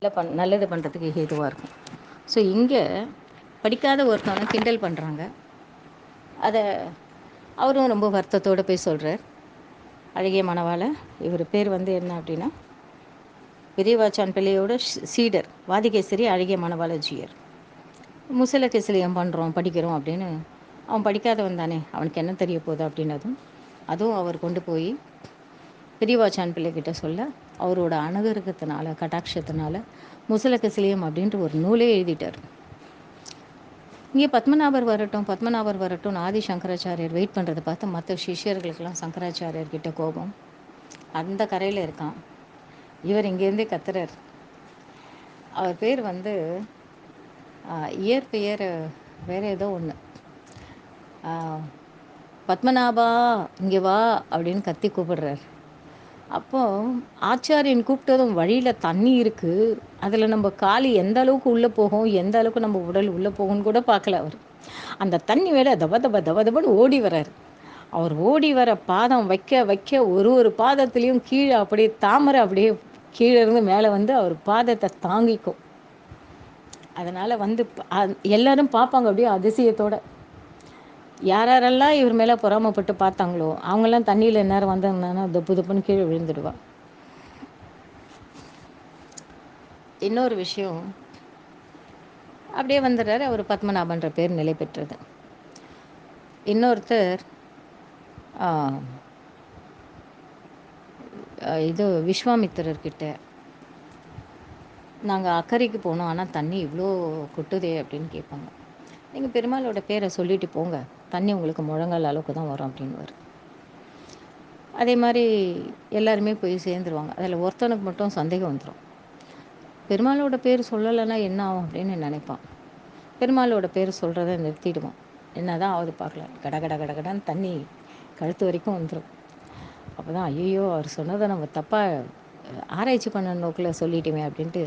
நல்லது பண்ணுறதுக்கு ஹேதுவாக இருக்கும். ஸோ இங்கே படிக்காத ஒருத்தவனை கிண்டல் பண்ணுறாங்க. அதை அவரும் ரொம்ப வருத்தத்தோடு போய் சொல்கிறார். அழகிய மணவாள இவர் பேர் என்ன அப்படின்னா பெரியவாச்சான் பிள்ளையோட சீடர் வாதிகேசரி அழகிய மணவாளஜியர். முசலகேசலியம் பண்ணுறோம் படிக்கிறோம் அப்படின்னு அவன் படிக்காதவன் தானே, அவனுக்கு என்ன தெரிய போகுது அப்படின்னதும் அதுவும் அவர் கொண்டு போய் பெரியவாச்சான் பிள்ளைகிட்ட சொல்ல அவரோட அனுகிரகத்தினால கட்டாட்சத்தினால முசலகேசலியம் அப்படின்ட்டு ஒரு நூலே எழுதிட்டார். இங்கே பத்மநாபர் வரட்டும் ஆதி சங்கராச்சாரியர் வெயிட் பண்ணுறதை பார்த்து மற்ற சிஷ்யர்களுக்கெல்லாம் சங்கராச்சாரியர்கிட்ட கோபம். அந்த கரையில் இருக்கான் இவர், இங்கேருந்தே கத்துறார். அவர் பேர் இயற்பெயர் வேறு ஏதோ ஒன்று, பத்மநாபா இங்கே வா அப்படின்னு கத்தி கூப்பிடுறார். அப்போது ஆச்சாரியன் கூப்பிட்டதும் வழியில் தண்ணி இருக்குது, அதில் நம்ம காலி எந்த அளவுக்கு உள்ளே போகும், எந்த அளவுக்கு நம்ம உடல் உள்ளே போகும்னு கூட பார்க்கல அவர். அந்த தண்ணி மேலே தப தப தப தபன்னு ஓடி வர்றார். அவர் ஓடி வர பாதம் வைக்க வைக்க ஒரு பாதத்துலேயும் கீழே அப்படியே தாமரை அப்படியே கீழே இருந்து மேலே அவர் பாதத்தை தாங்கிக்கும். அதனால் எல்லாரும் பார்ப்பாங்க அப்படியே அதிசயத்தோட. யாரெல்லாம் இவர் மேலே பொறாமப்பட்டு பார்த்தாங்களோ அவங்கெல்லாம் தண்ணியில் நேரம் வந்தாங்கன்னா தொப்பு தொப்புன்னு கீழே விழுந்துடுவா. இன்னொரு விஷயம், அப்படியே வந்துடுறாரு அவர், பத்மநாபன்ற பேர் நிலை பெற்றது. இன்னொருத்தர் இது விஸ்வாமித்திரர்கிட்ட நாங்கள் அக்கறைக்கு போனோம், ஆனால் தண்ணி இவ்வளோ கொட்டுதே அப்படின்னு கேட்பாங்க. நீங்கள் பெருமாளோட பேரை சொல்லிட்டு போங்க, தண்ணி உங்களுக்கு முழங்கால் அளவுக்கு தான் வரும் அப்படின்னுவார். அதே மாதிரி எல்லாருமே போய் சேர்ந்துருவாங்க. அதில் ஒருத்தனுக்கு மட்டும் சந்தேகம் வந்துடும். பெருமாளோட பேர் சொல்லலைன்னா என்ன ஆகும் அப்படின்னு நினைப்பான். பெருமாளோட பேர் சொல்கிறத நிறுத்திடுவான். என்ன தான் ஆகுது பார்க்கலாம், கடகடன்னு தண்ணி கழுத்து வரைக்கும் வந்துடும். அப்போ தான் ஐயோ அவர் சொன்னதை நம்ம தப்பாக ஆராய்ச்சி பண்ண நோக்கில் சொல்லிட்டோமே அப்படின்ட்டு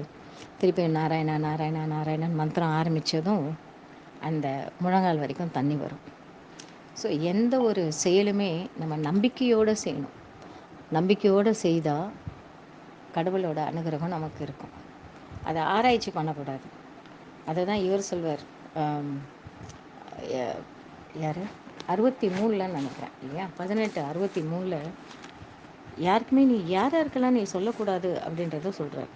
திருப்பி நாராயணா நாராயணா நாராயணன் மந்திரம் ஆரம்பித்ததும் அந்த முழங்கால் வரைக்கும் தண்ணி வரும். ஸோ எந்த ஒரு செயலுமே நம்ம நம்பிக்கையோடு செய்யணும். நம்பிக்கையோடு செய்தால் கடவுளோட அனுகிரகம் நமக்கு இருக்கும். அதை ஆராய்ச்சி பண்ணக்கூடாது. அதை தான் இவர் சொல்வார், யார் 63 நினைக்கிறேன் இல்லையா, 1863 யாருக்குமே நீ யாருக்கெல்லாம் நீ சொல்லக்கூடாது அப்படின்றத சொல்கிறார்.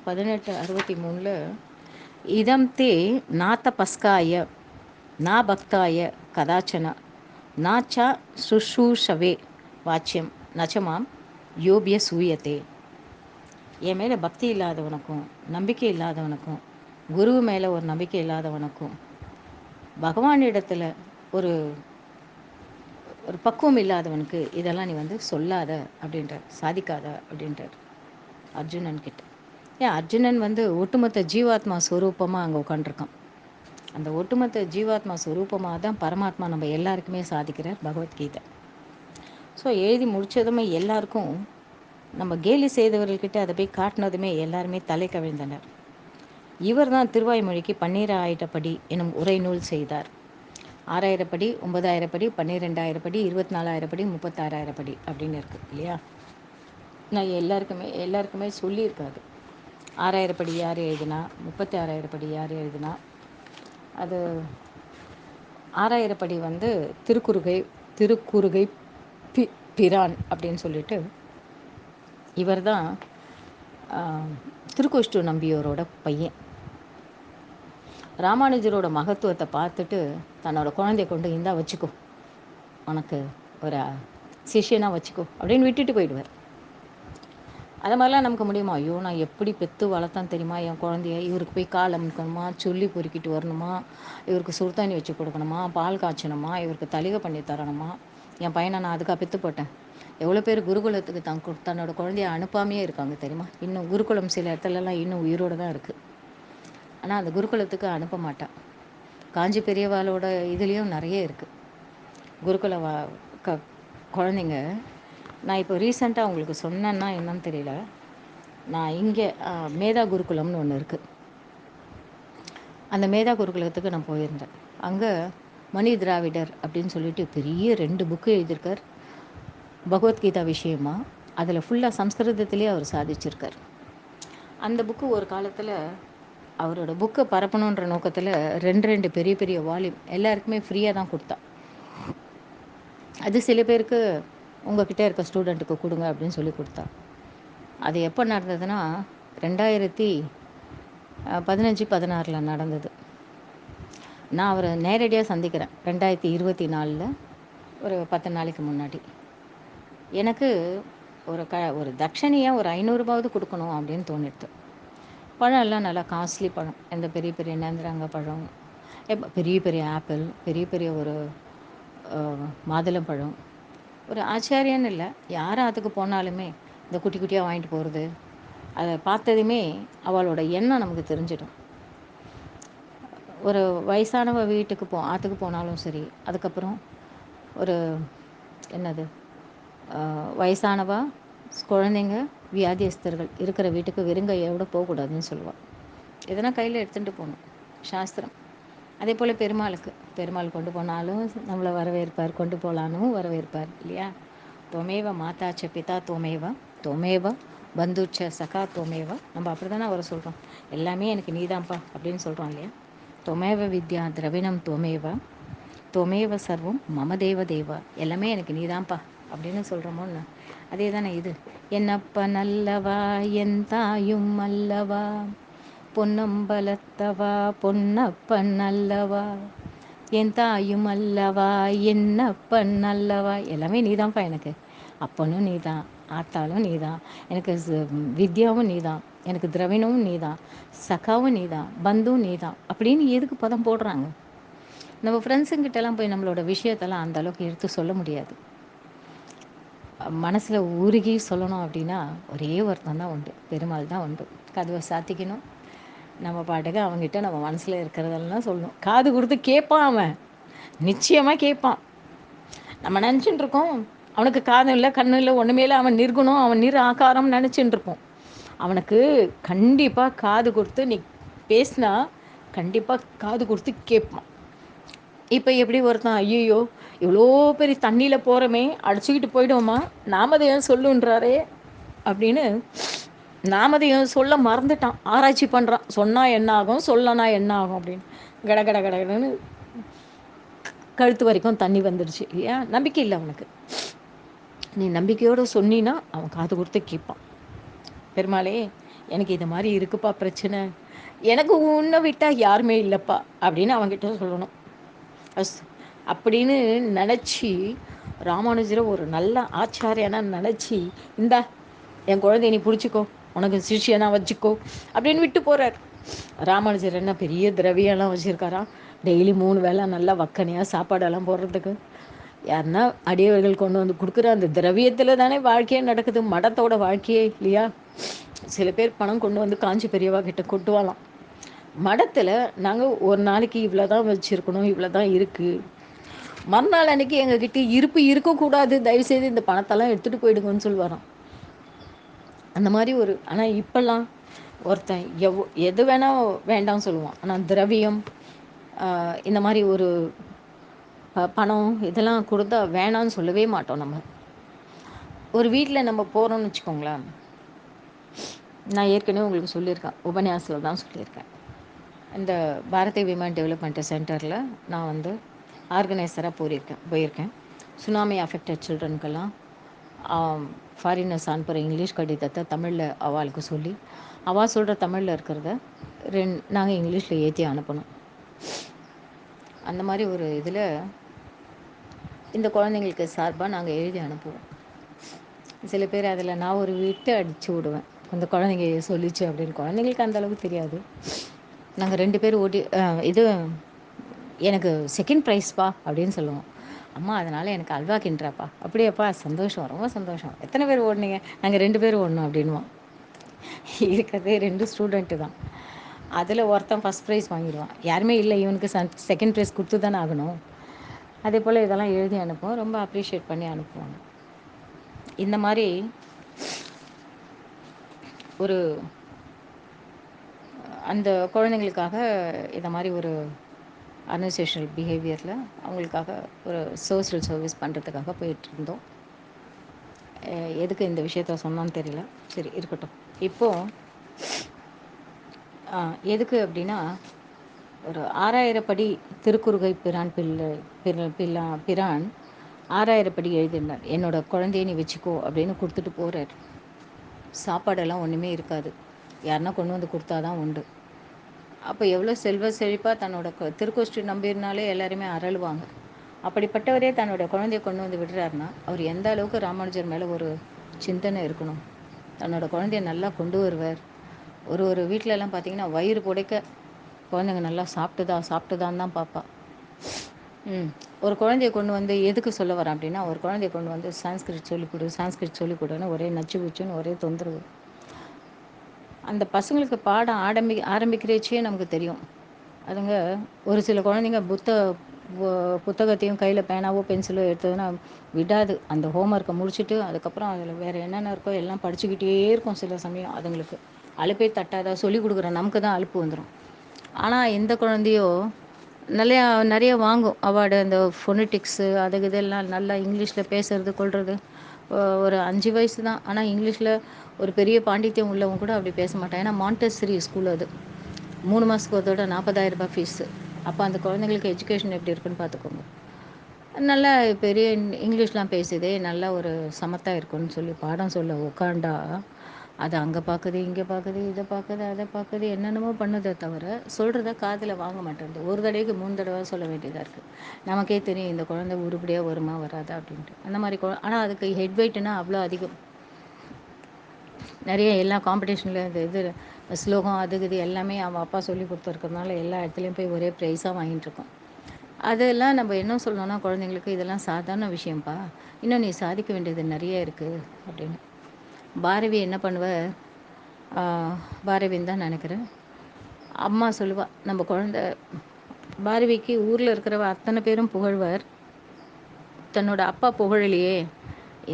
1863 இதம் தே நாத்த பஸ்காய நா பக்தாய கதாச்சன நாச்சா சுஷூஷவே வாச்சியம் நச்சமாம் யோபிய சூயத்தே. என் மேலே பக்தி இல்லாதவனுக்கும் நம்பிக்கை இல்லாதவனுக்கும் குரு மேலே ஒரு நம்பிக்கை இல்லாதவனுக்கும் பகவானிடத்தில் ஒரு ஒரு பக்குவம் இல்லாதவனுக்கு இதெல்லாம் நீ சொல்லாத அப்படின்றார், சாதிக்காத அப்படின்றார் அர்ஜுனன் கிட்ட. ஏன் அர்ஜுனன் ஒட்டுமொத்த ஜீவாத்மா ஸ்வரூபமாக அங்கே உட்காண்டிருக்கான். அந்த ஒட்டுமொத்த ஜீவாத்மா ஸ்வரூபமாக தான் பரமாத்மா நம்ம எல்லாருக்குமே சாதிக்கிறார் பகவத்கீதை. ஸோ எழுதி முடித்ததுமே எல்லாருக்கும் நம்ம கேலி செய்தவர்கள்கிட்ட அதை போய் காட்டினதுமே எல்லாருமே தலை கவிழ்ந்தனர். இவர் தான் திருவாய்மொழிக்கு 12,000 படி எனும் உரை நூல் செய்தார். 6,000 படி, 9,000 படி, 12,000 படி, 24,000 படி, 36,000 படி அப்படின்னு இருக்குது இல்லையா. நான் எல்லாருக்குமே சொல்லியிருக்காது. 6,000 படி யார் எழுதுனா, 36,000 படி யார் எழுதுனா. அது 6,000 படி திருக்குறுகை பிரான் அப்படின்னு சொல்லிட்டு இவர் தான் திருக்கோஷ்டு நம்பியோரோட பையன். ராமானுஜரோட மகத்துவத்தை பார்த்துட்டு தன்னோட குழந்தைய கொண்டு இந்தா வச்சுக்கோ, உனக்கு ஒரு சிஷியனாக வச்சுக்கோ அப்படின்னு விட்டுட்டு போயிடுவார். அது மாதிரிலாம் நமக்கு முடியுமா? ஐயோ நான் எப்படி பெற்று வளர்த்தான் தெரியுமா என் குழந்தைய, இவருக்கு போய் கால் அமுக்கணுமா, சொல்லி பொறுக்கிட்டு வரணுமா, இவருக்கு சுடுதண்ணி வச்சு கொடுக்கணுமா, பால் காய்ச்சணுமா, இவருக்கு தலிகை பண்ணி தரணுமா. என் பையனை நான் அதுக்காக பெற்று போட்டேன். எவ்வளோ பேர் குருகுலத்துக்கு தன்னோட குழந்தைய அனுப்பாமையே இருக்காங்க தெரியுமா. இன்னும் குருகுலம் சில இடத்துலலாம் இன்னும் உயிரோடு தான் இருக்குது. ஆனால் அந்த குருகுலத்துக்கு அனுப்ப மாட்டான். காஞ்சி பெரியவாளோட இதுலேயும் நிறைய இருக்குது குருகுல குழந்தைங்க. நான் இப்போ ரீசெண்டாக உங்களுக்கு சொன்னேன்னா என்னன்னு தெரியல, நான் இங்கே மேதா குருகுலம்னு ஒன்று இருக்குது. அந்த மேதா குருகுலத்துக்கு நான் போயிருந்தேன். அங்கே மணி திராவிடர் அப்படின்னு சொல்லிட்டு பெரிய 2 புக்கு எழுதியிருக்கார் பகவத்கீதா விஷயமாக. அதில் ஃபுல்லாக சம்ஸ்கிருதத்திலே அவர் சாதிச்சிருக்கார். அந்த புக்கு ஒரு காலத்தில் அவரோட புக்கை பரப்பணுன்ற நோக்கத்தில் ரெண்டு ரெண்டு பெரிய பெரிய வால்யூம் எல்லாருக்குமே ஃப்ரீயாக தான் கொடுத்தா. அது சில பேருக்கு உங்ககிட்ட இருக்க ஸ்டூடெண்ட்டுக்கு கொடுங்க அப்படின்னு சொல்லி கொடுத்தா. அது எப்போ நடந்ததுன்னா 2015-16 நடந்தது. நான் அவரை நேரடியாக சந்திக்கிறேன் 2024 ஒரு 10 நாளைக்கு முன்னாடி. எனக்கு ஒரு தட்சணையாக ஒரு 500 கொடுக்கணும் அப்படின்னு தோணிடுது. பழம் எல்லாம் நல்லா காஸ்ட்லி பழம், இந்த பெரிய பெரிய நேந்திரங்க பழம், பெரிய பெரிய ஆப்பிள், பெரிய பெரிய ஒரு மாதுளம்பழம். ஒரு ஆச்சாரியன்னு இல்லை, யாரும் அதுக்கு போனாலுமே இந்த குட்டி குட்டியாக வாங்கிட்டு போகிறது, அதை பார்த்ததுமே அவளோட எண்ணம் நமக்கு தெரிஞ்சிடும். ஒரு வயசானவ வீட்டுக்கு ஆற்றுக்கு போனாலும் சரி, அதுக்கப்புறம் ஒரு என்னது வயசானவா, குழந்தைங்க, வியாதியஸ்தர்கள் இருக்கிற வீட்டுக்கு வெறுங்கையோடு போகக்கூடாதுன்னு சொல்லுவாள். எதனா கையில் எடுத்துகிட்டு போகணும், சாஸ்திரம். அதே போல் பெருமாள் கொண்டு போனாலும் நம்மளை வரவேற்பார், கொண்டு போகலானும் வரவேற்பார் இல்லையா? தொமேவ மாதாச்ச பிதா தொமேவ தொமேவ பந்துச்ச சகா தொமேவ. நம்ம அப்படி தானே அவரை சொல்கிறோம், எல்லாமே எனக்கு நீதான்ப்பா அப்படின்னு சொல்கிறோம் இல்லையா? தொமேவ வித்யா திரவிணம் தொமேவ தொமேவ சர்வம் மம தேவ தேவா. எல்லாமே எனக்கு நீதான்ப்பா அப்படின்னு சொல்கிறோமோன்னு அதே தானே இது. என்னப்ப நல்லவா என் தாயும் அல்லவா, பொன்னம்பலத்தவா பொன்னப்பன் அல்லவா, என் தாயும் அல்லவா என்னப்பன் அல்லவா. எல்லாமே நீதான்ப்பா எனக்கு. அப்பனும் நீதான், ஆத்தாலும் நீதான், எனக்கு வித்யாவும் நீதான், எனக்கு திரவிணமும் நீதான், சகாவும் நீதான், பந்துவும் நீதான் அப்படின்னு எதுக்கு பதம் போடுறாங்க? நம்ம ஃப்ரெண்ட்ஸுங்கிட்டலாம் போய் நம்மளோட விஷயத்தெல்லாம் அந்த அளவுக்கு எடுத்து சொல்ல முடியாது. மனசில் உருகி சொல்லணும் அப்படின்னா ஒரே ஒருத்தன் தான் உண்டு, பெருமாள் தான் உண்டு. கதவை சாத்திக்கணும், நம்ம பாட்டுக்கு அவங்ககிட்ட நம்ம மனசில் இருக்கிறதெல்லாம் சொல்லணும். காது கொடுத்து கேட்பான், அவன் நிச்சயமாக கேட்பான். நம்ம நினச்சிட்டு இருக்கோம் அவனுக்கு காது இல்லை கண்ணு இல்லை ஒன்றுமே இல்லை, அவன் நிற்கணும், அவன் நிர் ஆகாரம் நினச்சிட்டு இருப்போம். அவனுக்கு கண்டிப்பாக காது கொடுத்து நீ பேசினா கண்டிப்பாக காது கொடுத்து கேட்பான். இப்போ எப்படி ஒருத்தன் ஐயோ இவ்வளோ பெரிய தண்ணியில் போகிறோமே அடிச்சுக்கிட்டு போயிடுவோமா, நாமதையும் சொல்லுன்றாரே அப்படின்னு நாமதையும் சொல்ல மறந்துட்டான், ஆராய்ச்சி பண்ணுறான். சொன்னால் என்ன ஆகும், சொல்லனா என்ன ஆகும் அப்படின்னு கட கட கடன்னு கழுத்து வரைக்கும் தண்ணி வந்துடுச்சு இல்லையா? நம்பிக்கை இல்லை அவனுக்கு. நீ நம்பிக்கையோடு சொன்னின்னா அவன் காது கொடுத்து கேட்பான். பெருமாளே எனக்கு இது மாதிரி இருக்குப்பா பிரச்சனை, எனக்கு உன்னை விட்டால் யாருமே இல்லைப்பா அப்படின்னு அவன்கிட்ட சொல்லணும். அப்படின்னு நினச்சி ராமானுஜரை ஒரு நல்ல ஆச்சாரியனா நினச்சி, இந்தா என் குழந்தைய நீ பிடிச்சிக்கோ, உனக்கு சிஷியனா வச்சுக்கோ அப்படின்னு விட்டு போகிறார். ராமானுஜர் என்ன பெரிய திரவியெல்லாம் வச்சுருக்காராம், டெய்லி 3 வேளை நல்லா வக்கனையாக சாப்பாடெல்லாம் போடுறதுக்கு. யாருன்னா அடியவர்கள் கொண்டு வந்து கொடுக்குற அந்த திரவியத்தில் தானே வாழ்க்கையே நடக்குது, மடத்தோட வாழ்க்கையே இல்லையா? சில பேர் பணம் கொண்டு வந்து காஞ்சி பெரியவா கிட்ட கொட்டுவாலாம், மடத்தில் நாங்கள் ஒரு நாளைக்கு இவ்வளோ தான் வச்சுருக்கணும், இவ்வளோ தான் இருக்குது, மறுநாள் அன்றைக்கி எங்ககிட்ட இருப்பு இருக்கக்கூடாது, தயவுசெய்து இந்த பணத்தெல்லாம் எடுத்துகிட்டு போயிடுங்கன்னு சொல்லுவாராம். அந்த மாதிரி ஆனால் இப்போல்லாம் ஒருத்தன் எது வேணால் வேண்டாம்னு சொல்லுவான். ஆனால் திரவியம் இந்த மாதிரி பணம் இதெல்லாம் கொடுத்தா வேணான்னு சொல்லவே மாட்டோம். நம்ம ஒரு வீட்டில் நம்ம போகிறோம்னு வச்சுக்கோங்களேன், நான் ஏற்கனவே உங்களுக்கு சொல்லியிருக்கேன், உபன்யாசத்தில் தான் சொல்லியிருக்கேன். இந்த பாரதி விமன் டெவலப்மெண்ட் சென்டரில் நான் ஆர்கனைசராக போயிருக்கேன். சுனாமி அஃபெக்டட் சில்ட்ரனுக்கெல்லாம் ஃபாரினர்ஸ் அனுப்புகிற இங்கிலீஷ் கடிதத்தை தமிழில் அவளுக்கு சொல்லி, அவள் சொல்கிற தமிழில் இருக்கிறத நாங்கள் இங்கிலீஷில் ஏற்றி அனுப்பணும். அந்த மாதிரி ஒரு இதில் இந்த குழந்தைங்களுக்கு சார்பாக நாங்கள் எழுதி அனுப்புவோம். சில பேர் அதில் நான் ஒரு விட்டு அடித்து விடுவேன், அந்த குழந்தைங்க சொல்லிச்சு அப்படின்னு. குழந்தைங்களுக்கு அந்தளவுக்கு தெரியாது. நாங்கள் 2 பேர் இது எனக்கு செகண்ட் ப்ரைஸ்ப்பா அப்படின்னு சொல்லுவோம். அம்மா அதனால் எனக்கு அல்வா கிண்டுறாப்பா. அப்படியேப்பா, சந்தோஷம், ரொம்ப சந்தோஷம். எத்தனை பேர் ஓடினீங்க? நாங்கள் 2 பேர் ஓடணும் அப்படின்வோம். இருக்கிறதே 2 ஸ்டூடெண்ட்டு தான். அதில் ஒருத்தன் ஃபஸ்ட் ப்ரைஸ் வாங்கிடுவான். யாருமே இல்லை இவனுக்கு செகண்ட் ப்ரைஸ் கொடுத்து தானே ஆகணும். அதே போல் இதெல்லாம் எழுதி அனுப்புவோம், ரொம்ப அப்ரிஷியேட் பண்ணி அனுப்புவாங்க. இந்த மாதிரி ஒரு அந்த குழந்தைங்களுக்காக இந்த மாதிரி ஒரு அன்சோஷியல் பிஹேவியரில் அவங்களுக்காக ஒரு சோஷியல் சர்வீஸ் பண்ணுறதுக்காக போயிட்டுருந்தோம். எதுக்கு இந்த விஷயத்த சொன்னான்னு தெரியல, சரி இருக்கட்டும். இப்போது எதுக்கு அப்படின்னா, ஒரு 6000 படி திருக்குறுகை பிரான் பிள்ளை பிரான் 6000 படி எழுதியிருந்தார். என்னோட குழந்தைய நீ வச்சுக்கோ அப்படின்னு கொடுத்துட்டு போகிறார். சாப்பாடெல்லாம் ஒன்றுமே இருக்காது, யாருன்னா கொண்டு வந்து கொடுத்தா தான் உண்டு. அப்போ எவ்வளோ செல்வ செழிப்பாக தன்னோட திருக்கோஷ்டி நம்பியிருந்தாலே எல்லாருமே அரளுவாங்க. அப்படிப்பட்டவரே தன்னோட குழந்தைய கொண்டு வந்து விடுறாருன்னா அவர் எந்த அளவுக்கு ராமானுஜர் மேலே ஒரு சிந்தனை இருக்கணும். தன்னோட குழந்தைய நல்லா கொண்டு வருவார். ஒரு ஒரு வீட்டிலலாம் பார்த்தீங்கன்னா வயிறு புடைக்க குழந்தைங்க நல்லா சாப்பிட்டுதான் தான் பார்ப்பா. ஒரு குழந்தைய கொண்டு வந்து எதுக்கு சொல்ல வரேன் அப்படின்னா, ஒரு குழந்தைய கொண்டு வந்து சான்ஸ்கிரிட் சொல்லிக் கொடுன்னு ஒரே நச்சு குச்சுன்னு ஒரே தொந்தரவு. அந்த பசங்களுக்கு பாடம் ஆரம்பிக்கிறச்சே நமக்கு தெரியும். அதுங்க ஒரு சில குழந்தைங்க புத்தகத்தையும் கையில் பேனாவோ பென்சிலோ எடுத்ததுன்னா விடாது. அந்த ஹோம்ஒர்க்கை முடிச்சுட்டு அதுக்கப்புறம் அதில் வேறு என்னென்ன இருக்கோ எல்லாம் படிச்சுக்கிட்டே இருக்கும். சில சமயம் அதுங்களுக்கு அலுப்பே தட்டாதா, சொல்லிக் கொடுக்குற நமக்கு தான் அலுப்பு வந்துடும். ஆனால் இந்த குழந்தையோ நிறைய வாங்கும் அவார்டு. அந்த ஃபொனட்டிக்ஸு அது இதெல்லாம் நல்லா இங்கிலீஷில் பேசுறது கொள்வது. ஒரு 5 வயசு தான், ஆனால் இங்கிலீஷில் ஒரு பெரிய பாண்டித்யம் உள்ளவங்க கூட அப்படி பேச மாட்டாங்க. ஏன்னா மாண்டெசரி ஸ்கூல் அது. 3 மாதத்துக்கு ஒரு தடவை 40,000 ரூபாய் ஃபீஸு. அப்போ அந்த குழந்தைங்களுக்கு எஜுகேஷன் எப்படி இருக்குன்னு பார்த்துக்கோங்க. நல்லா பெரிய இங்கிலீஷ்லாம் பேசுதே, நல்லா ஒரு சமத்தா இருக்குன்னு சொல்லி பாடம் சொல்ல உட்காண்டா, அது அங்கே பார்க்குது, இங்கே பார்க்குது, இதை பார்க்குது, அதை பார்க்குது, என்னென்னமோ பண்ணுதே தவிர சொல்கிறத காதில் வாங்க மாட்டேங்குது. ஒரு தடவைக்கு 3 தடவை சொல்ல வேண்டியதாக இருக்குது. நமக்கே தெரியும் இந்த குழந்தை உருப்படியாக வருமா வராதா அப்படின்ட்டு. அந்த மாதிரி ஆனால் அதுக்கு ஹெட் வெயிட்னா அவ்வளோ அதிகம். நிறைய எல்லா காம்படிஷனில் இந்த இது ஸ்லோகம் அது இது எல்லாமே அவன் அப்பா சொல்லி கொடுத்துருக்கறதுனால எல்லா இடத்துலையும் போய் ஒரே ப்ரைஸாக வாங்கிட்டுருக்கோம். அதெல்லாம் நம்ம என்ன சொல்லணும்னா குழந்தைங்களுக்கு இதெல்லாம் சாதாரண விஷயம்ப்பா, இன்னும் நீ சாதிக்க வேண்டியது நிறைய இருக்குது அப்படின்னு. பாரதி என்ன பண்ணுவார், பாரதின்னு தான் நினைக்கிறேன், அம்மா சொல்லுவாள் நம்ம குழந்த பாரதிக்கு ஊரில் இருக்கிறவ அத்தனை பேரும் புகழ்வார். தன்னோட அப்பா புகழலையே,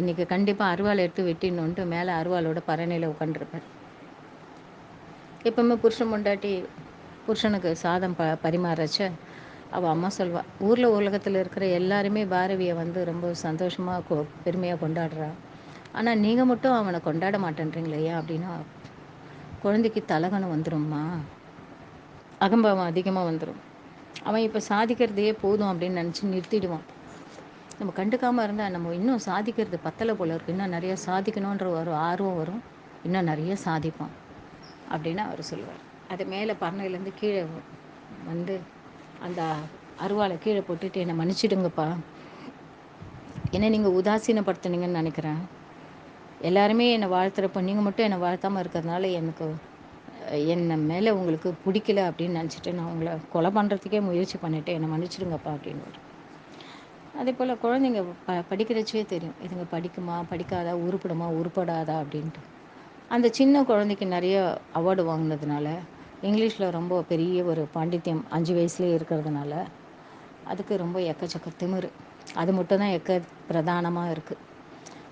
இன்றைக்கி கண்டிப்பாக அருவாளை எடுத்து வெட்டிடணுன்ட்டு மேலே அருவாளோட பரணையில் உட்காந்துருப்பார். எப்பவுமே புருஷனுக்கு சாதம் பரிமாறச்ச அவள் அம்மா சொல்வாள், ஊரில் உலகத்தில் இருக்கிற எல்லாருமே பாரதியை வந்து ரொம்ப சந்தோஷமாக பெருமையாக கொண்டாடுறா, ஆனால் நீங்கள் மட்டும் அவனை கொண்டாட மாட்டேன்றீங்களே ஏன் அப்படின்னா, குழந்தைக்கு தலகணம் வந்துடும்மா, அகம்பாவம் அதிகமாக வந்துடும். அவன் இப்போ சாதிக்கிறதையே போதும் அப்படின்னு நினச்சி நிறுத்திடுவான். நம்ம கண்டுக்காமல் இருந்தால் நம்ம இன்னும் சாதிக்கிறது பத்தலை போல இருக்குது, இன்னும் நிறைய சாதிக்கணுன்ற ஒரு ஆர்வம் வரும், இன்னும் நிறைய சாதிப்பான் அப்படின்னு அவர் சொல்லுவார். அது மேலே பறனையிலேருந்து கீழே வந்து அந்த அருவாளை கீழே போட்டுட்டு என்னை மன்னிச்சிடுங்கப்பா, என்ன நீங்கள் உதாசீனப்படுத்துனீங்கன்னு நினைக்கிறேன். எல்லாருமே என்னை வாழ்த்துறப்போ நீங்கள் மட்டும் என்னை வாழ்த்தாமல் இருக்கிறதுனால எனக்கு என்னை மேலே உங்களுக்கு பிடிக்கல அப்படின்னு நினச்சிட்டு நான் உங்களை கொலை பண்ணுறதுக்கே முயற்சி பண்ணிவிட்டு என்னை மன்னிச்சிடுங்கப்பா அப்படின்னு. அதே போல் குழந்தைங்க படிக்கிறச்சே தெரியும், இதுங்க படிக்குமா படிக்காதா, உருப்படுமா உருப்படாதா அப்படின்ட்டு. அந்த சின்ன குழந்தைக்கு நிறைய அவார்டு வாங்கினதுனால, இங்கிலீஷில் ரொம்ப பெரிய ஒரு பாண்டித்யம் 5 வயசுலேயே இருக்கிறதுனால அதுக்கு ரொம்ப எக்கச்சக்க திமிரு. அது மட்டும் தான் பிரதானமாக இருக்குது.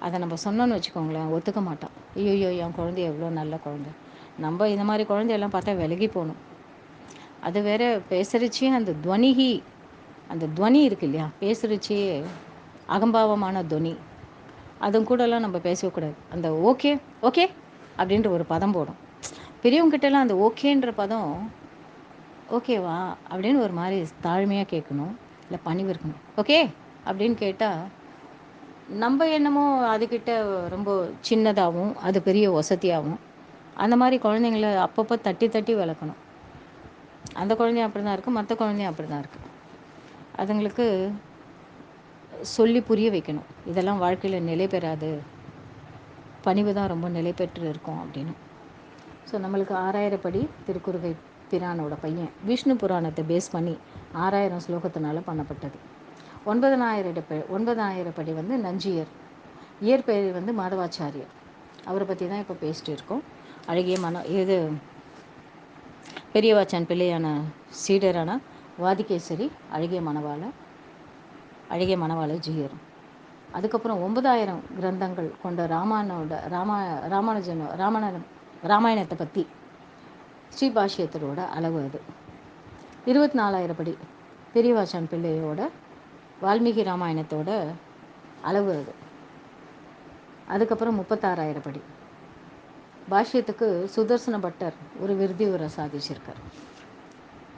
அதை நம்ம சொன்னோன்னு வச்சுக்கோங்களேன், ஒத்துக்க மாட்டான். ஐயோ என் குழந்தை எவ்வளோ நல்ல குழந்தை, நம்ம இந்த மாதிரி குழந்தையெல்லாம் பார்த்தா விலகி போகணும். அது வேற பேசுகிறச்சே அந்த துவனி இருக்கு இல்லையா, பேசுகிறச்சே அகம்பாவமான துவனி, அதுவும் கூடலாம் நம்ம பேசக்கூடாது. அந்த ஓகே ஓகே அப்படின்ற ஒரு பதம் போடும். பெரியவங்ககிட்டலாம் அந்த ஓகேன்ற பதம் ஓகேவா அப்படின்னு ஒரு மாதிரி தாழ்மையாக கேட்கணும், இல்லை பணிவு இருக்கணும். ஓகே அப்படின்னு கேட்டால் நம்ம என்னமோ அதுக்கிட்ட ரொம்ப சின்னதாகவும் அது பெரிய வசதியாகவும் அந்த மாதிரி குழந்தைங்கள அப்பப்போ தட்டி தட்டி வளர்க்கணும். அந்த குழந்தையும் அப்படி தான் இருக்குது, மற்ற குழந்தையும் அப்படி தான் இருக்குது. அதுங்களுக்கு சொல்லி புரிய வைக்கணும், இதெல்லாம் வாழ்க்கையில் நிலை பெறாது, பணிவு தான் ரொம்ப நிலை பெற்று இருக்கும் அப்படின்னு. ஸோ நம்மளுக்கு 6000 படி திருக்குறுகை பிரானோட பையன் விஷ்ணு புராணத்தை பேஸ் பண்ணி 6000 ஸ்லோகத்தினால பண்ணப்பட்டது. 9,000 படி வந்து நஞ்சியர், இயற்பெயர் வந்து மாதவாச்சாரியர். அவரை பற்றி தான் இப்போ பேசிட்டு இருக்கோம். அழகிய இது பெரியவாச்சான் பிள்ளையான சீடரான வாதிகேசரி, அழகிய மணவாள ஜீயர். அதுக்கப்புறம் 9,000 கிரந்தங்கள் கொண்ட ராமாயணத்தை பற்றி ஸ்ரீபாஷ்யத்தரோட அளவு அது. 24,000 படி பெரியவாச்சான் பிள்ளையோட வால்மீகி ராமாயணத்தோட அளவு அது. அதுக்கப்புறம் 36,000 படி பாஷ்யத்துக்கு சுதர்சன பட்டர் ஒரு விருதியுரை சாதிச்சிருக்கார்.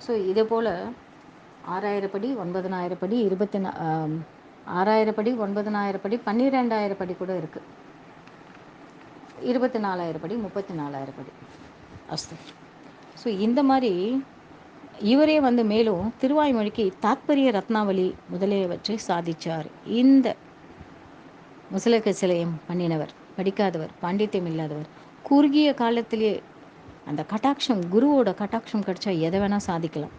ஸோ இதே போல் 6000 படி 9000 படி 6000 படி 9000 படி 12000 படி கூட இருக்குது. 24,000 படி 34,000 படி அஸ்து. ஸோ இந்த மாதிரி இவரே வந்து மேலும் திருவாய்மொழிக்கு தாத்பரிய ரத்னாவளி முதலியவற்றை சாதித்தார். இந்த முசலக சிலையம் பண்ணினவர், படிக்காதவர், பாண்டித்யம் இல்லாதவர், குறுகிய காலத்திலேயே அந்த கட்டாட்சம், குருவோட கட்டாட்சம் கிடச்சா எதை வேணால் சாதிக்கலாம்.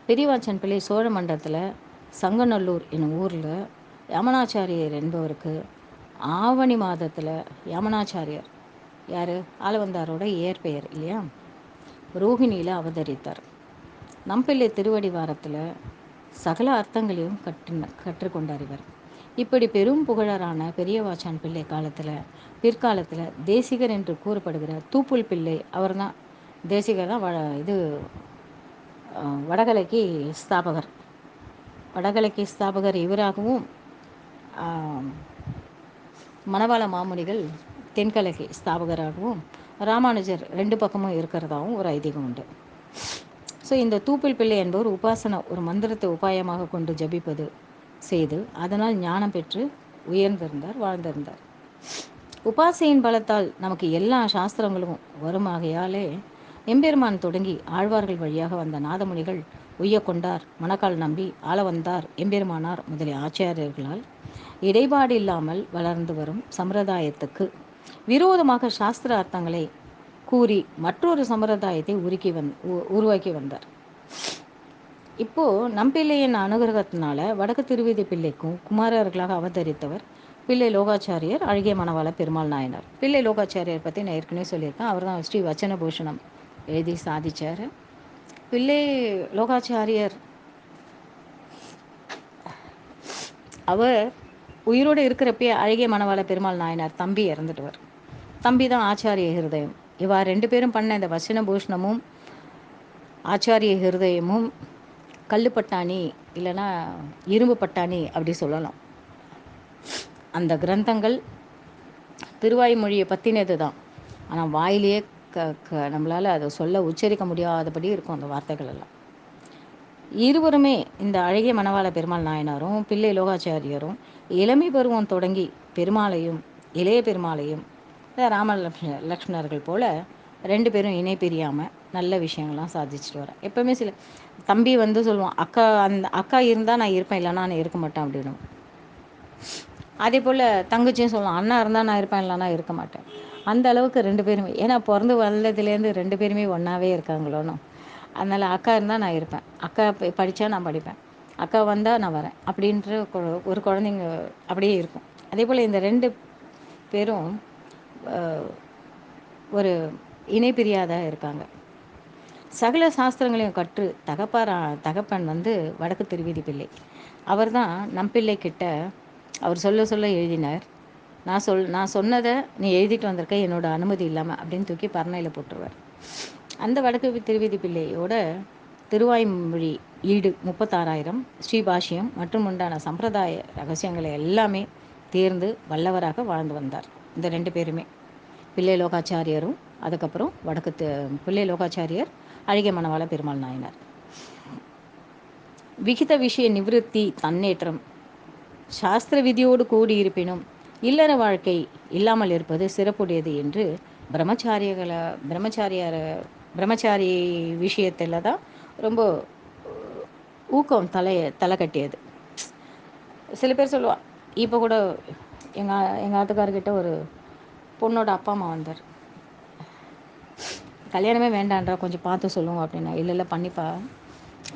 பெரியவாச்சன் பிள்ளை சோழ மண்டலத்தில் சங்கநல்லூர் என்னும் ஊரில் யமனாச்சாரியர் என்பவருக்கு ஆவணி மாதத்தில் யமனாச்சாரியர் யார், ஆளவந்தாரோட இயற்பெயர் இல்லையா, ரோஹிணியில் அவதரித்தார். நம்பிள்ளை திருவடி வாரத்தில் சகல அர்த்தங்களையும் கற்றுக்கொண்டார் இவர். இப்படி பெரும் புகழரான பெரியவாச்சான் பிள்ளை காலத்தில் பிற்காலத்தில் தேசிகர் என்று கூறப்படுகிற தூப்புல் பிள்ளை, அவர் தான் தேசிகர் தான் இது வடகலைக்கு ஸ்தாபகர். வடகலைக்கு ஸ்தாபகர் இவராகவும், மணவாள மாமுனிகள் தென்கலைக்கு ஸ்தாபகராகவும், ராமானுஜர் 2 பக்கமும் இருக்கிறதாகவும் ஒரு ஐதீகம் உண்டு. ஸோ இந்த தூப்பில் பிள்ளை என்பவர் உபாசனை, ஒரு மந்திரத்தை உபாயமாக கொண்டு ஜபிப்பது செய்து அதனால் ஞானம் பெற்று உயர்ந்திருந்தார், வாழ்ந்திருந்தார். உபாசையின் பலத்தால் நமக்கு எல்லா சாஸ்திரங்களும் வருமாகையாலே எம்பெருமான் தொடங்கி ஆழ்வார்கள் வழியாக வந்த நாதமுனிகள் உய்ய கொண்டார், மணக்கால் நம்பி, ஆளவந்தார், எம்பெருமானார் முதலிய ஆச்சாரியர்களால் இடைபாடு இல்லாமல் வளர்ந்து வரும் சம்பிரதாயத்துக்கு விரோதமாக சாஸ்திர அர்த்தங்களை கூறி மற்றொரு சம்பிரதாயத்தை உருவாக்கி வந்தார். இப்போது நம்பிள்ளையின் அனுகிரகத்தினால வடக்கு திருவீதி பிள்ளைக்கும் குமாரர்களாக அவதரித்தவர் பிள்ளை லோகாச்சாரியர், அழகிய மணவாள பெருமாள் நாயனார். பிள்ளை லோகாச்சாரியர் பற்றி நான் ஏற்கனவே சொல்லியிருக்கேன். அவர் தான் ஸ்ரீ வச்சனபூஷணம் எழுதி சாதித்தார். பிள்ளை லோகாச்சாரியர் அவர் உயிரோடு இருக்கிறப்பே அழகிய மணவாள பெருமாள் நாயனார் தம்பி இறந்துட்டுவர். தம்பி தான் ஆச்சாரிய ஹிருதயம். இவா 2 பேரும் பண்ண இந்த வச்சனபூஷணமும் ஆச்சாரிய ஹிருதயமும் கல்லு பட்டாணி இல்லைன்னா இரும்பு பட்டாணி அப்படி சொல்லலாம். அந்த கிரந்தங்கள் திருவாய்மொழியை பற்றினது தான். ஆனால் வாயிலேயே நம்மளால் அதை சொல்ல உச்சரிக்க முடியாதபடி இருக்கும் அந்த வார்த்தைகள் எல்லாம். இருவருமே, இந்த அழகிய மணவாள பெருமாள் நாயனாரும் பிள்ளை லோகாச்சாரியரும் இளமை பருவம் தொடங்கி பெருமாளையும் இளைய பெருமாளையும் ராம லக்ஷ்மணர்கள் போல 2 பேரும் இணை பிரியாமல் நல்ல விஷயங்கள்லாம் சாதிச்சுட்டு வரேன். எப்போவுமே சில தம்பி வந்து சொல்லுவான், அக்கா அந்த அக்கா இருந்தால் நான் இருப்பேன், இல்லைன்னா நான் இருக்க மாட்டேன் அப்படின்னு. அதே போல் தங்கச்சியும் சொல்லுவான், அண்ணா இருந்தால் நான் இருப்பேன், இல்லைன்னா இருக்க மாட்டேன். அந்த அளவுக்கு 2 பேருமே, ஏன்னா பிறந்து வந்ததுலேருந்து 2 பேருமே ஒன்றாவே இருக்காங்களோன்னு. அதனால் அக்கா இருந்தால் நான் இருப்பேன், அக்கா படித்தா நான் படிப்பேன், அக்கா வந்தால் நான் வரேன் அப்படின்ற ஒரு குழந்தைங்க அப்படியே இருக்கும். அதே போல் இந்த 2 பேரும் ஒரு இணை பிரியாத இருக்காங்க. சகல சாஸ்திரங்களையும் கற்று தகப்பன் வந்து வடக்கு திருவீதி பிள்ளை. அவர் தான் நம்பிள்ளை கிட்ட அவர் சொல்ல எழுதினார். நான் சொன்னதை நீ எழுதிட்டு வந்திருக்க என்னோட அனுமதி இல்லாமல் அப்படின்னு தூக்கி பரணையில் போட்டுருவார். அந்த வடக்கு திருவீதி பிள்ளையோட திருவாய்மொழி ஈடு 36,000 ஸ்ரீபாஷ்யம் மற்றும் உண்டான சம்பிரதாய ரகசியங்களை எல்லாமே தேர்ந்து வல்லவராக வாழ்ந்து வந்தார். இந்த 2 பேருமே, பிள்ளை லோகாச்சாரியரும் அதுக்கப்புறம் பிள்ளை லோகாச்சாரியர் அழகிய மணவாள பெருமாள் நாயனார். விகித விஷய நிவிருத்தி தன்னேற்றம் சாஸ்திர விதியோடு கூடியிருப்பினும் இல்லற வாழ்க்கை இல்லாமல் இருப்பது சிறப்புடையது என்று பிரம்மச்சாரி விஷயத்தில் தான் ரொம்ப ஊக்கம் தலை கட்டியது. சில பேர் சொல்லுவா, இப்போ கூட எங்கள் ஆத்துக்காரர்கிட்ட ஒரு பொண்ணோட அப்பா அம்மா வந்தார். கல்யாணமே வேண்டான்றா, கொஞ்சம் பார்த்து சொல்லுவோம் அப்படின்னா. இல்லை பண்ணிப்பா,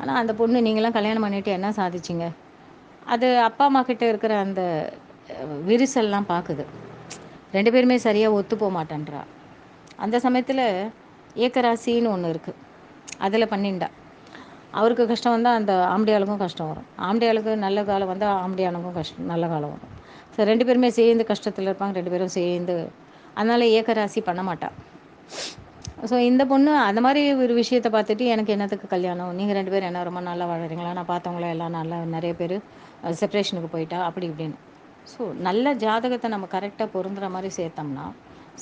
ஆனால் அந்த பொண்ணு நீங்களாம் கல்யாணம் பண்ணிவிட்டு என்ன சாதிச்சிங்க, அது அப்பா அம்மா கிட்டே இருக்கிற அந்த விரிசல்லாம் பார்க்குது. 2 பேருமே சரியாக ஒத்து போக மாட்டேன்றா. அந்த சமயத்தில் ஏக்கராசின்னு ஒன்று இருக்குது, அதில் பண்ணிண்டா. அவருக்கு கஷ்டம் வந்தால் அந்த ஆம்படியாளுக்கும் கஷ்டம் வரும், ஆம்படியாளுக்கு நல்ல காலம் வந்தால் ஆம்படியாளுக்கும் நல்ல காலம் வரும். ஸோ 2 பேருமே சேர்ந்து கஷ்டத்தில் இருப்பாங்க, 2 பேரும் சேர்ந்து. அதனால் ஏக்கராசி பண்ண மாட்டாள். ஸோ இந்த பொண்ணு அந்த மாதிரி ஒரு விஷயத்தை பார்த்துட்டு, எனக்கு என்னத்துக்கு கல்யாணம், நீங்கள் 2 பேரும் என்ன ரொம்ப நல்லா வாழறீங்களா, நான் பார்த்தவங்கள எல்லாம் நல்லா நிறைய பேர் செப்ரேஷனுக்கு போயிட்டா அப்படி இப்படின்னு. ஸோ நல்ல ஜாதகத்தை நம்ம கரெக்டாக பொருந்துகிற மாதிரி சேர்த்தோம்னா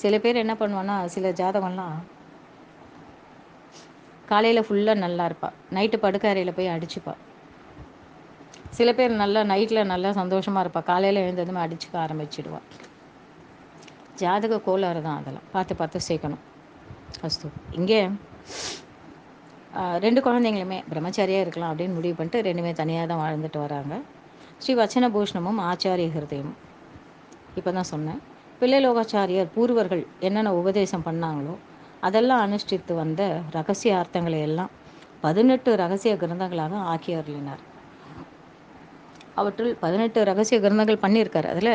சில பேர் என்ன பண்ணுவான்னா, சில ஜாதகம்லாம் காலையில் ஃபுல்லாக நல்லா இருப்பா, நைட்டு படுக்க அறையில் போய் அடிச்சுப்பா. சில பேர் நல்லா நைட்டில் நல்லா சந்தோஷமாக இருப்பா, காலையில் எழுந்ததுமே அடிச்சுக்க ஆரம்பிச்சிடுவா. ஜாதக கோளாறு தான், அதெல்லாம் பார்த்து பார்த்து சேர்க்கணும். அஸ்து. இங்கே 2 குழந்தைங்களுமே பிரம்மச்சாரியாக இருக்கலாம் அப்படின்னு முடிவு பண்ணிட்டு 2மே தனியாக தான் வாழ்ந்துட்டு வராங்க. ஸ்ரீ வச்சன பூஷணமும் ஆச்சாரிய ஹிருதயமும். இப்போ தான் சொன்னேன். பிள்ளைலோகாச்சாரியர் பூர்வர்கள் என்னென்ன உபதேசம் பண்ணாங்களோ அதெல்லாம் அனுஷ்டித்து வந்த ரகசிய அர்த்தங்களை எல்லாம் 18 ரகசிய கிரந்தங்களாக ஆக்கி அருளினார். அவற்றுள் 18 ரகசிய கிரந்தங்கள் பண்ணியிருக்கார். அதில்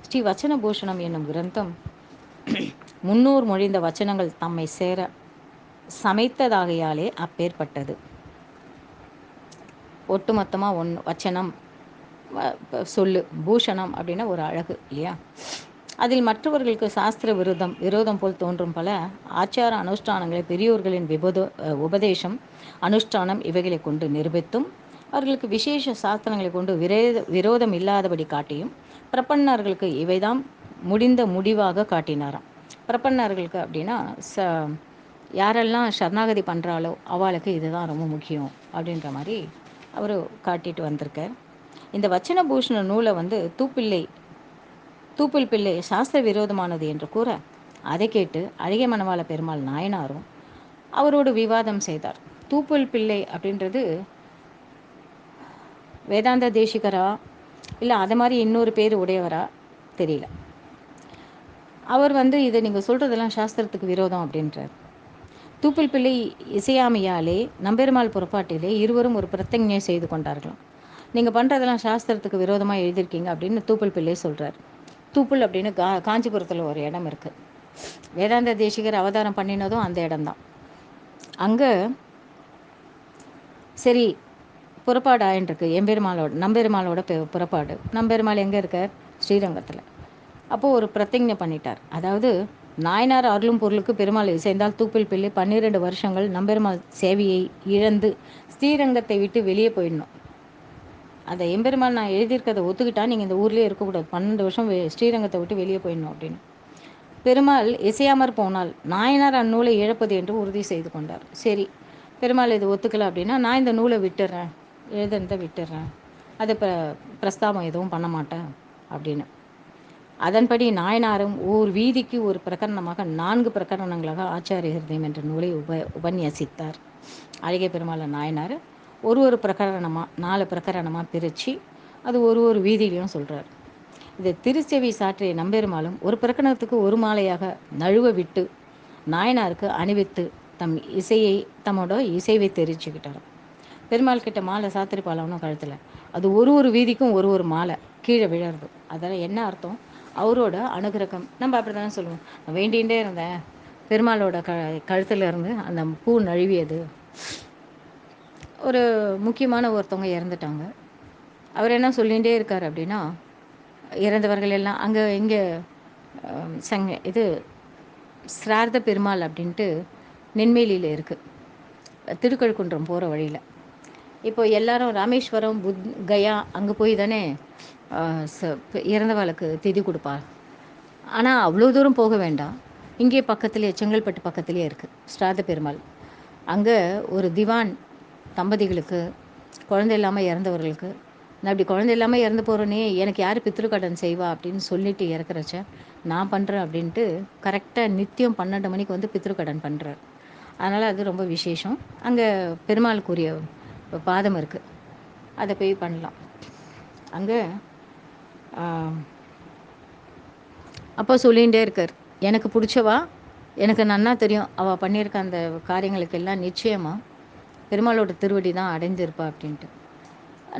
ஸ்ரீ வச்சன பூஷணம் என்னும் கிரந்தம் 300 மொழிந்த வச்சனங்கள் தம்மை சேர சமைத்ததாகையாலே அப்பேற்பட்டது. ஒட்டுமொத்தமாக வச்சனம் சொல்லு, பூஷணம் அப்படின்னா ஒரு அழகு இல்லையா? அதில் மற்றவர்களுக்கு சாஸ்திர விரோதம் போல் தோன்றும் பல ஆச்சார அனுஷ்டானங்களை பெரியோர்களின் உபதேசம் அனுஷ்டானம் இவைகளை கொண்டு நிரூபித்தும் அவர்களுக்கு விசேஷ சாஸ்திரங்களை கொண்டு விரோதம் இல்லாதபடி காட்டியும் பிரபன்னர்களுக்கு இவைதான் முடிந்த முடிவாக காட்டினாராம். பிரபன்னர்களுக்கு அப்படின்னா யாரெல்லாம் சரணாகதி பண்ணுறாளோ அவளுக்கு இதுதான் ரொம்ப முக்கியம் அப்படின்ற மாதிரி அவர் காட்டிட்டு வந்திருக்கார். இந்த வச்சன பூஷண நூலை தூப்பில் பிள்ளை சாஸ்திர விரோதமானது என்று கூற அதை கேட்டு அழகிய மணவாள பெருமாள் நாயனாரும் அவரோடு விவாதம் செய்தார். தூப்பில் பிள்ளை அப்படின்றது வேதாந்த தேசிகரா இல்லை அது மாதிரி இன்னொரு பேர் உடையவரா தெரியல. அவர் இதை நீங்கள் சொல்கிறதெல்லாம் சாஸ்திரத்துக்கு விரோதம் அப்படின்றார். தூப்பில் பிள்ளை இசையாமையாலே நம்பெருமாள் புறப்பாட்டிலே இருவரும் ஒரு பிரதிஞ்ஞை செய்து கொண்டார்களாம். நீங்கள் பண்ணுறதெல்லாம் சாஸ்திரத்துக்கு விரோதமாக எழுதியிருக்கீங்க அப்படின்னு தூப்பில் பிள்ளை சொல்கிறார். தூப்புல் அப்படின்னு காஞ்சிபுரத்தில் ஒரு இடம் இருக்குது. வேதாந்த தேசிகர் அவதாரம் பண்ணினதும் அந்த இடம்தான். அங்கே சரி புறப்பாடு ஆயின்ட்டுருக்கு நம்பெருமாளோட புறப்பாடு. நம்பெருமாள் எங்கே இருக்கார்? ஸ்ரீரங்கத்தில். அப்போது ஒரு பிரதிஞ்ஞை பண்ணிட்டார். அதாவது நாயனார் அருளும் பொருளுக்கு பெருமாள் இசைந்தால் தூப்பில் பிள்ளை 12 வருஷங்கள் நம்பெருமாள் சேவையை இழந்து ஸ்ரீரங்கத்தை விட்டு வெளியே போயிடணும். அந்த எம்பெருமாள் நான் எழுதியிருக்கிறத ஒத்துக்கிட்டா நீங்கள் இந்த ஊர்லேயே இருக்கக்கூடாது, 12 வருஷம் ஸ்ரீரங்கத்தை விட்டு வெளியே போயிடணும் அப்படின்னு. பெருமாள் இசையாமற் போனால் நாயனார் அந்நூலை இழப்பது என்று உறுதி செய்து கொண்டார். சரி, பெருமாள் இது ஒத்துக்கலை அப்படின்னா நான் இந்த நூலை விட்டுடுறேன், எழுதுனதை விட்டுடுறேன், அது பிரஸ்தாபம் எதுவும் பண்ண மாட்டேன் அப்படின்னு. அதன்படி நாயனாரும் வீதிக்கு ஒரு பிரகரணமாக 4 பிரகரணங்களாக ஆச்சாரிய ஹிருதயம் என்ற நூலை உபன்யசித்தார். அழகிய பெருமாள் நாயனார் ஒரு பிரகரணமாக 4 பிரகரணமாக பிரித்து அது ஒரு வீதியிலையும் சொல்கிறார். இதை திருச்செவி சாற்றிய நம்பெருமாளும் ஒரு பிரகரணத்துக்கு ஒரு மாலையாக நழுவ விட்டு நாயனாருக்கு அணிவித்து தம்மோட இசைவை தெரிவிச்சுக்கிட்டார். பெருமாள் கிட்ட மாலை சாத்திரிப்பாளவனும் கழுத்தில் அது ஒரு வீதிக்கும் ஒரு மாலை கீழே விழறது. அதெல்லாம் என்ன அர்த்தம்? அவரோட அனுகிரகம். நம்ம அப்படி தானே சொல்லுவோம், நான் வேண்டிகிட்டே இருந்தேன், பெருமாளோட கழுத்தில் இருந்து அந்த பூ நழுவியது. ஒரு முக்கியமான ஒருத்தவங்க இறந்துட்டாங்க. அவர் என்ன சொல்லிகிட்டே இருக்கார் அப்படின்னா, இறந்தவர்கள் எல்லாம் அங்கே இங்கே இது சிரார்த்த பெருமாள் அப்படின்ட்டு நென்மேலியில் இருக்குது, திருக்கழுக்குன்றம் போகிற வழியில். இப்போ எல்லாரும் ராமேஸ்வரம் கயா அங்கே போய் தானே இறந்தவளுக்கு திதி கொடுப்பார். ஆனால் அவ்வளோ தூரம் போக வேண்டாம், இங்கே பக்கத்துலேயே செங்கல்பட்டு பக்கத்துலேயே இருக்குது ஸ்ரார்த்த பெருமாள். அங்கே ஒரு திவான் தம்பதிகளுக்கு குழந்தை இல்லாமல் இறந்தவர்களுக்கு, நான் அப்படி குழந்தை இல்லாமல் இறந்து போகிறேனே, எனக்கு யார் பித்ருக்கடன் செய்வா அப்படின்னு சொல்லிட்டு இறக்குறச்ச நான் பண்ணுறேன் அப்படின்ட்டு கரெக்டாக நித்தியம் 12 மணிக்கு பித்ருக்கடன் பண்ணுறார். அதனால் அது ரொம்ப விசேஷம். அங்கே பெருமாளுக்குரிய பாதம் இருக்குது, அதை போய் பண்ணலாம். அங்கே அப்போ சொல்லிகிட்டே இருக்கார், எனக்கு பிடிச்சவா, எனக்கு நன்னா தெரியும் அவள் பண்ணியிருக்க அந்த காரியங்களுக்கெல்லாம் நிச்சயமாக பெருமாளோட திருவடி தான் அடைந்திருப்பா அப்படின்ட்டு.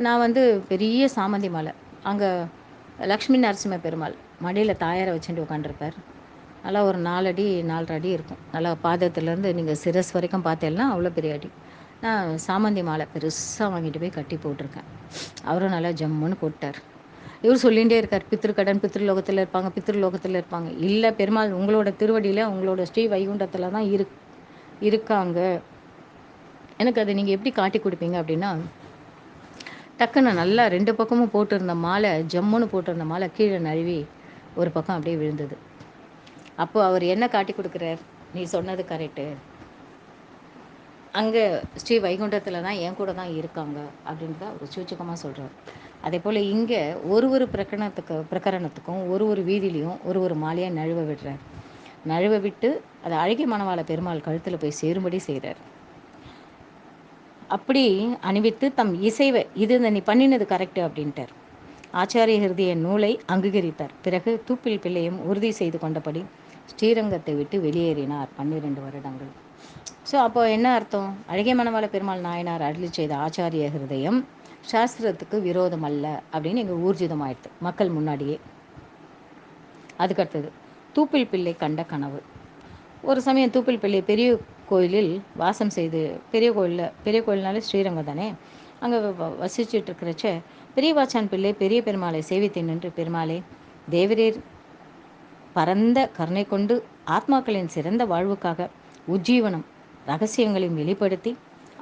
நான் பெரிய சாமந்தி மாலை, அங்கே லக்ஷ்மி நரசிம்ம பெருமாள் மடியில் தாயாரை வச்சுட்டு உட்காண்டிருப்பார். நல்லா ஒரு 4 அடி 4.5 அடி இருக்கும். நல்லா பாதத்துலேருந்து நீங்கள் சிரஸ் வரைக்கும் பார்த்தேன்னா அவ்வளோ பெரிய அடி. நான் சாமந்தி மாலை பெருசாக வாங்கிட்டு போய் கட்டி போட்டிருக்கேன். அவரும் நல்லா ஜம்முன்னு போட்டார். இவர் சொல்லிகிட்டே இருக்கார், பித்ருலோகத்தில் இருப்பாங்க. இல்லை பெருமாள் உங்களோட திருவடியில் உங்களோட ஸ்ரீ வைகுண்டத்தில் தான் இருக்காங்க, எனக்கு அதை நீங்கள் எப்படி காட்டி கொடுப்பீங்க அப்படின்னா, டக்குன்னு நல்லா 2 பக்கமும் போட்டிருந்த மாலை, ஜம்முன்னு போட்டிருந்த மாலை கீழே நழுவி ஒரு பக்கம் அப்படியே விழுந்தது. அப்போ அவர் என்ன காட்டி கொடுக்குறார்? நீ சொன்னது கரெக்டு, அங்கே ஸ்ரீ வைகுண்டத்தில் தான் என் கூட தான் இருக்காங்க அப்படின்றத அவர் சூச்சகமாக சொல்கிறார். அதே போல் இங்கே ஒரு பிரகரணத்துக்கும் ஒரு வீதியிலையும் ஒரு மாலையாக நழுவ விடுறார். நழுவ விட்டு அதை அழகிய மணவாள பெருமாள் கழுத்தில் போய் சேரும்படி செய்கிறார். அப்படி அணிவித்து தம் இசைவை இது நீ பண்ணினது கரெக்டு அப்படின்ட்டார். ஆச்சாரிய ஹிருதய நூலை அங்கீகரித்தார். பிறகு தூப்பில் பிள்ளையும் உறுதி செய்து கொண்டபடி ஸ்ரீரங்கத்தை விட்டு வெளியேறினார் 12 வருடங்கள். ஸோ அப்போ என்ன அர்த்தம்? அழகிய மணவாள பெருமாள் நாயனார் அருளி செய்த ஆச்சாரிய ஹிருதயம் சாஸ்திரத்துக்கு விரோதம் அல்ல அப்படின்னு இங்கே ஊர்ஜிதமாயிடுது மக்கள் முன்னாடியே. அதுக்கடுத்தது தூப்பில் பிள்ளை கண்ட கனவு. ஒரு சமயம் தூப்பில் பிள்ளை பெரிய கோயிலில் வாசம் செய்து, பெரிய கோயில்னாலே ஸ்ரீரங்கம் தானே, அங்கே வசிச்சுட்டு இருக்கிறச்ச பெரியவாச்சான் பிள்ளை பெரிய பெருமாளை சேவித்து நின்று, பெருமாளே, தேவரீர் பரந்த கருணை கொண்டு ஆத்மாக்களின் சிறந்த வாழ்வுக்காக உஜ்ஜீவனம் ரகசியங்களையும் வெளிப்படுத்தி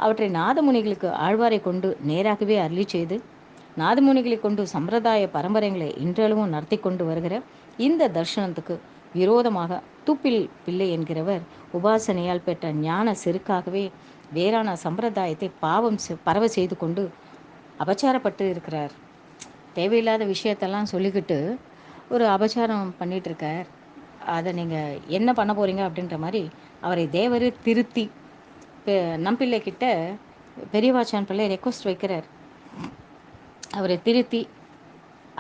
அவற்றை நாதமுனிகளுக்கு ஆழ்வாரை கொண்டு நேராகவே அருளி செய்து நாதமுனிகளை கொண்டு சம்பிரதாய பரம்பரைகளை இன்றளவும் நடத்தி கொண்டு வருகிற இந்த தர்ஷனத்துக்கு விரோதமாக தூப்பில் பிள்ளை என்கிறவர் உபாசனையால் பெற்ற ஞான செருக்காகவே வேறான சம்பிரதாயத்தை பரவ செய்து கொண்டு அபச்சாரப்பட்டு இருக்கிறார். தேவையில்லாத விஷயத்தெல்லாம் சொல்லிக்கிட்டு ஒரு அபச்சாரம் பண்ணிட்டு இருக்கார். அதை நீங்கள் என்ன பண்ண போகிறீங்க அப்படின்ற மாதிரி அவரை தேவர் திருத்தி நம்பிள்ளை கிட்ட பெரியவாச்சான் பிள்ளை ரெக்வஸ்ட் வைக்கிறார். அவரை திருத்தி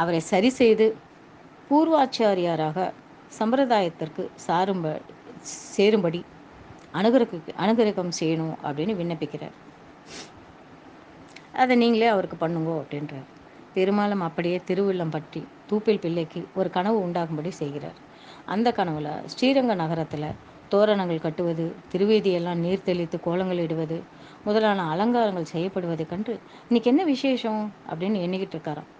அவரை சரி செய்து பூர்வாச்சாரியாராக சம்பிரதாயத்திற்கு சேரும்படி அனுகிரகம் செய்யணும் அப்படின்னு விண்ணப்பிக்கிறார். அதை நீங்களே அவருக்கு பண்ணுங்கோ அப்படின்றார். பெருமாளும் அப்படியே திருவுள்ளம் பற்றி தூப்பில் பிள்ளைக்கு ஒரு கனவு உண்டாகும்படி செய்கிறார். அந்த கனவுல ஸ்ரீரங்க நகரத்தில் தோரணங்கள் கட்டுவது, திருவேதியெல்லாம் நீர் தெளித்து கோலங்கள் இடுவது முதலான அலங்காரங்கள் செய்யப்படுவதை கண்டு இன்னைக்கு என்ன விசேஷம் அப்படின்னு எண்ணிக்கிட்டு இருக்காராம்.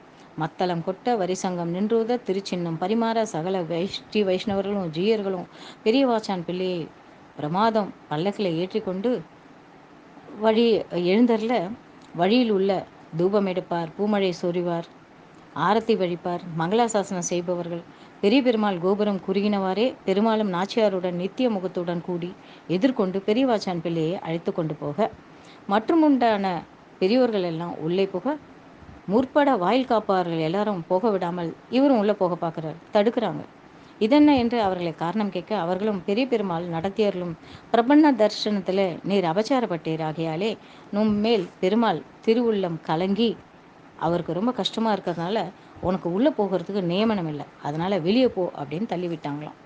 மத்தளம் கொட்ட வரிசங்கம் நின்றுத திருச்சின்னம் பரிமாற சகல ஸ்ரீ வைஷ்ணவர்களும் ஜீயர்களும் பெரியவாச்சான் பிள்ளையை பிரமாதம் பல்லக்கில் ஏற்றிக்கொண்டு எழுந்தரில் வழியில் உள்ள தூபம் எடுப்பார், பூமழை சொரிவார், ஆரத்தி வழிப்பார், மங்களாசாசனம் செய்பவர்கள் பெரிய பெருமாள் கோபுரம் குறுகினவாறே பெருமாளும் நாச்சியாருடன் நித்திய முகத்துடன் கூடி எதிர்கொண்டு பெரியவாச்சான் பிள்ளையை அழைத்து கொண்டு போக மற்றும் உண்டான பெரியோர்கள் எல்லாம் உள்ளே போக முற்பட வாயில் காப்பார்கள் எல்லாரும் போக விடாமல் இவரும் உள்ளே போக பார்க்குறார், தடுக்கிறாங்க. இதென்ன என்று அவர்களை காரணம் கேட்க அவர்களும் பெரிய பெருமாள் நடத்தியர்களும் பிரபன்ன தர்ஷனத்தில் நீர் அபச்சாரப்பட்டீர் ஆகையாலே மேல் பெருமாள் திருவுள்ளம் கலங்கி அவருக்கு ரொம்ப கஷ்டமாக இருக்கிறதுனால உனக்கு உள்ளே போகிறதுக்கு நியமனம் இல்லை, அதனால் வெளியே போ அப்படின்னு தள்ளிவிட்டாங்களாம்.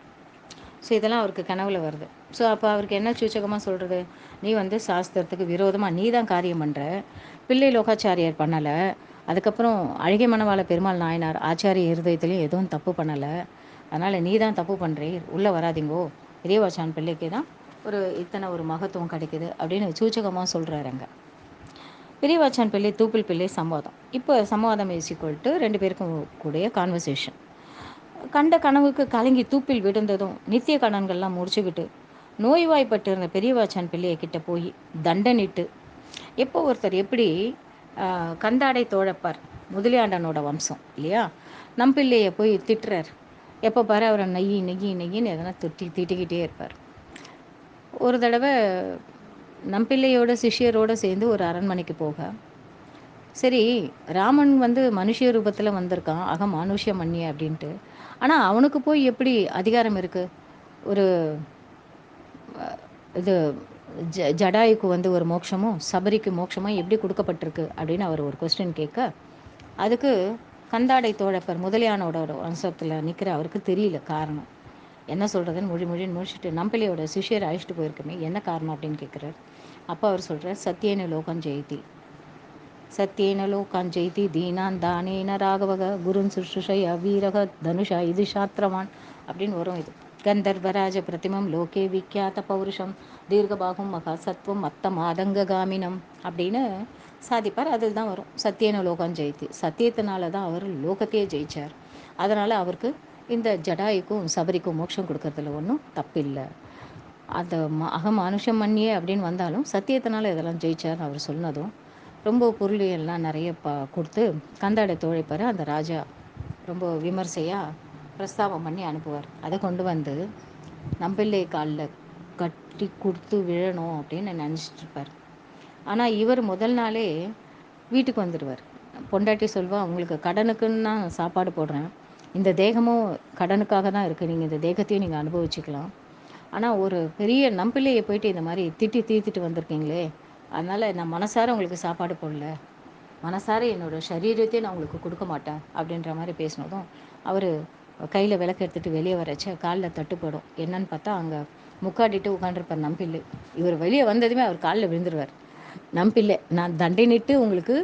ஸோ இதெல்லாம் அவருக்கு கனவுல வருது. ஸோ அப்போ அவருக்கு என்ன சூச்சகமாக சொல்கிறது? நீ சாஸ்திரத்துக்கு விரோதமாக நீ தான் காரியம் பண்ணுற, பிள்ளை லோகாச்சாரியார் பண்ணலை, அதுக்கப்புறம் அழகிய மணவாள பெருமாள் நாயனார் ஆச்சாரிய இருதயத்துலேயும் எதுவும் தப்பு பண்ணலை, அதனால் நீ தான் தப்பு பண்ணுறீர், உள்ளே வராதிங்கோ, பெரியவாச்சான் பிள்ளைக்கு தான் இத்தனை ஒரு மகத்துவம் கிடைக்குது அப்படின்னு சூச்சகமாக சொல்கிறாருங்க. பெரியவாச்சான் பிள்ளை தூப்பில் பிள்ளை சம்வாதம். இப்போ சம்வாதம் பேசிக்கொள்ட்டு 2 பேருக்கும் கூடிய கான்வர்சேஷன். கண்ட கனவுக்கு கலங்கி தூப்பில் விழுந்ததும் நித்திய கடன்கள்லாம் முடிச்சுக்கிட்டு நோய்வாய்ப்பட்டு இருந்த பெரியவாச்சான் பிள்ளையை கிட்ட போய் தண்டனிட்டு, எப்போ ஒருத்தர் எப்படி கந்தாடை தோழப்பார் முதலியாண்டனோட வம்சம் இல்லையா, நம்பிள்ளையை போய் திட்டுறார், எப்போ பாரு அவரை நெய்யின்னு எதனா திட்டிக்கிட்டே இருப்பார். ஒரு தடவை நம்பிள்ளையோட சிஷ்யரோடு சேர்ந்து ஒரு அரண்மனைக்கு போக, சரி ராமன் மனுஷ ரூபத்தில் வந்திருக்கான், மானுஷ்ய மன்னிய அப்படின்ட்டு, ஆனால் அவனுக்கு போய் எப்படி அதிகாரம் இருக்குது, ஒரு இது ஜடாயுக்கு ஒரு மோட்சமும் சபரிக்கு மோட்சமும் எப்படி கொடுக்கப்பட்டிருக்கு அப்படின்னு அவர் ஒரு கொஸ்டின் கேட்க, அதுக்கு கந்தாடை தோழப்பர் முதலியானோட வம்சத்தில் நிற்கிற அவருக்கு தெரியல காரணம் என்ன சொல்கிறதுன்னு மொழின்னு முடிச்சுட்டு நம்பிள்ளையோட சிஷியரை அழைச்சிட்டு போயிருக்குமே என்ன காரணம் அப்படின்னு கேட்குறாரு. அப்போ அவர் சொல்கிறார், சத்தியேன லோகம் ஜெயதி, சத்தியேன லோகான் ஜெயதி தீனான் தானேன ராகவக குருன் சுஷ்ருஷய வீரக தனுஷா இது சாத்திரவான் அப்படின்னு வரும். இது கந்தர்வராஜ பிரதிமம் லோகே விக்கியாத பௌருஷம் தீர்க்கபாகும் மகா சத்வம் மத்த மாதங்ககாமினம் அப்படின்னு சாதிப்பார். அதில் தான் வரும் சத்தியேன லோகான் ஜெயதி, சத்தியத்தினால தான் அவர் லோகத்தையே ஜெயிச்சார், அதனால் அவருக்கு இந்த ஜடாயுக்கும் சபரிக்கும் மோட்சம் கொடுக்கறதுல ஒன்றும் தப்பில்லை. அந்த மனுஷம் மன்னியே அப்படின்னு வந்தாலும் சத்தியத்தினால இதெல்லாம் ஜெயிச்சார்னு அவர் சொன்னதும் ரொம்ப பொருளியெல்லாம் நிறைய கொடுத்து கந்தாடை தோழைப்பார். அந்த ராஜா ரொம்ப விமர்சையாக பிரஸ்தாபம் பண்ணி அனுப்புவார். அதை கொண்டு வந்து நம்பிள்ளை காலில் கட்டி கொடுத்து விழணும் அப்படின்னு நினச்சிட்டு இருப்பார். ஆனால் இவர் முதல் நாளே வீட்டுக்கு வந்துடுவார். பொண்டாட்டி சொல்வா, உங்களுக்கு கடனுக்குன்னு நான் சாப்பாடு போடுறேன், இந்த தேகமும் கடனுக்காக தான் இருக்குது, நீங்கள் இந்த தேகத்தையும் நீங்கள் அனுபவிச்சுக்கலாம். ஆனால் ஒரு பெரிய நம்பிள்ளையை போயிட்டு இந்த மாதிரி திட்டி தீர்த்துட்டு வந்திருக்கீங்களே, அதனால் நான் மனசார உங்களுக்கு சாப்பாடு போடல, மனசார என்னோடய சரீரத்தையே நான் உங்களுக்கு கொடுக்க மாட்டேன் அப்படின்ற மாதிரி பேசினதும் அவர் கையில் விளக்கு எடுத்துகிட்டு வெளியே வரச்ச காலில் தட்டுப்படும். என்னன்னு பார்த்தா அங்கே முக்காடிட்டு உட்காண்டிருப்பார் நம்பிள்ளை. இவர் வெளியே வந்ததுமே அவர் காலில் விழுந்துருவார். நம்பிள்ளை, நான் தண்டனிட்டு உங்களுக்கு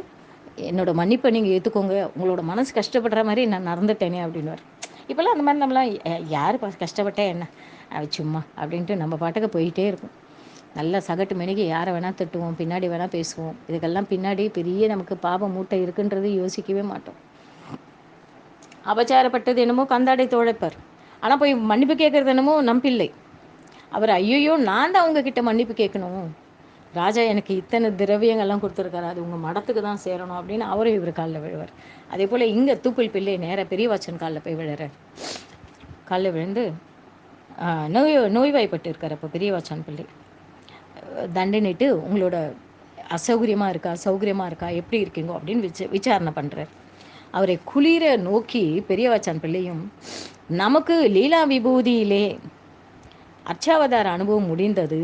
என்னோடய மன்னிப்பை நீங்கள் ஏற்றுக்கோங்க, உங்களோட மனசு கஷ்டப்படுற மாதிரி நான் நடந்துட்டேனே அப்படின்வார். இப்போல்லாம் அந்த மாதிரி நம்மளாம் யார் கஷ்டப்பட்டே என்ன சும்மா அப்படின்ட்டு நம்ம பாட்டுக்கு போயிட்டே இருக்கும். நல்லா சகட்டு மெனிக்கு யாரை வேணால் திட்டுவோம், பின்னாடி வேணால் பேசுவோம். இதுக்கெல்லாம் பின்னாடி பெரிய நமக்கு பாவ மூட்டை இருக்குன்றது யோசிக்கவே மாட்டோம். அபச்சாரப்பட்டது என்னமோ கந்தாடை தோழைப்பார், ஆனால் போய் மன்னிப்பு கேட்குறது என்னமோ நம்பில்லை. அவர் ஐயோ நான் தான் உங்ககிட்ட மன்னிப்பு கேட்கணும், ராஜா எனக்கு இத்தனை திரவியங்கள்லாம் கொடுத்துருக்காரு, அது உங்கள் மடத்துக்கு தான் சேரணும் அப்படின்னு அவரும் இவர் காலில் விழுவார். அதே போல் இங்கே தூப்பில் பிள்ளை நேராக பெரியவாச்சன் காலில் போய் விழுறார். காலில் விழுந்து நோய்வாய்ப்பட்டு இருக்கார். அப்போ பெரியவாச்சான் பிள்ளை தண்டனிட்டு உங்களோட அசௌகரியமாக இருக்கா, சௌகரியமாக இருக்கா, எப்படி இருக்கீங்கோ அப்படின்னு விசாரணை பண்ணுறார். அவரை குளிர நோக்கி பெரியவாச்சான் பிள்ளையும், நமக்கு லீலா விபூதியிலே அர்ச்சாவதார அனுபவம் முடிந்தது.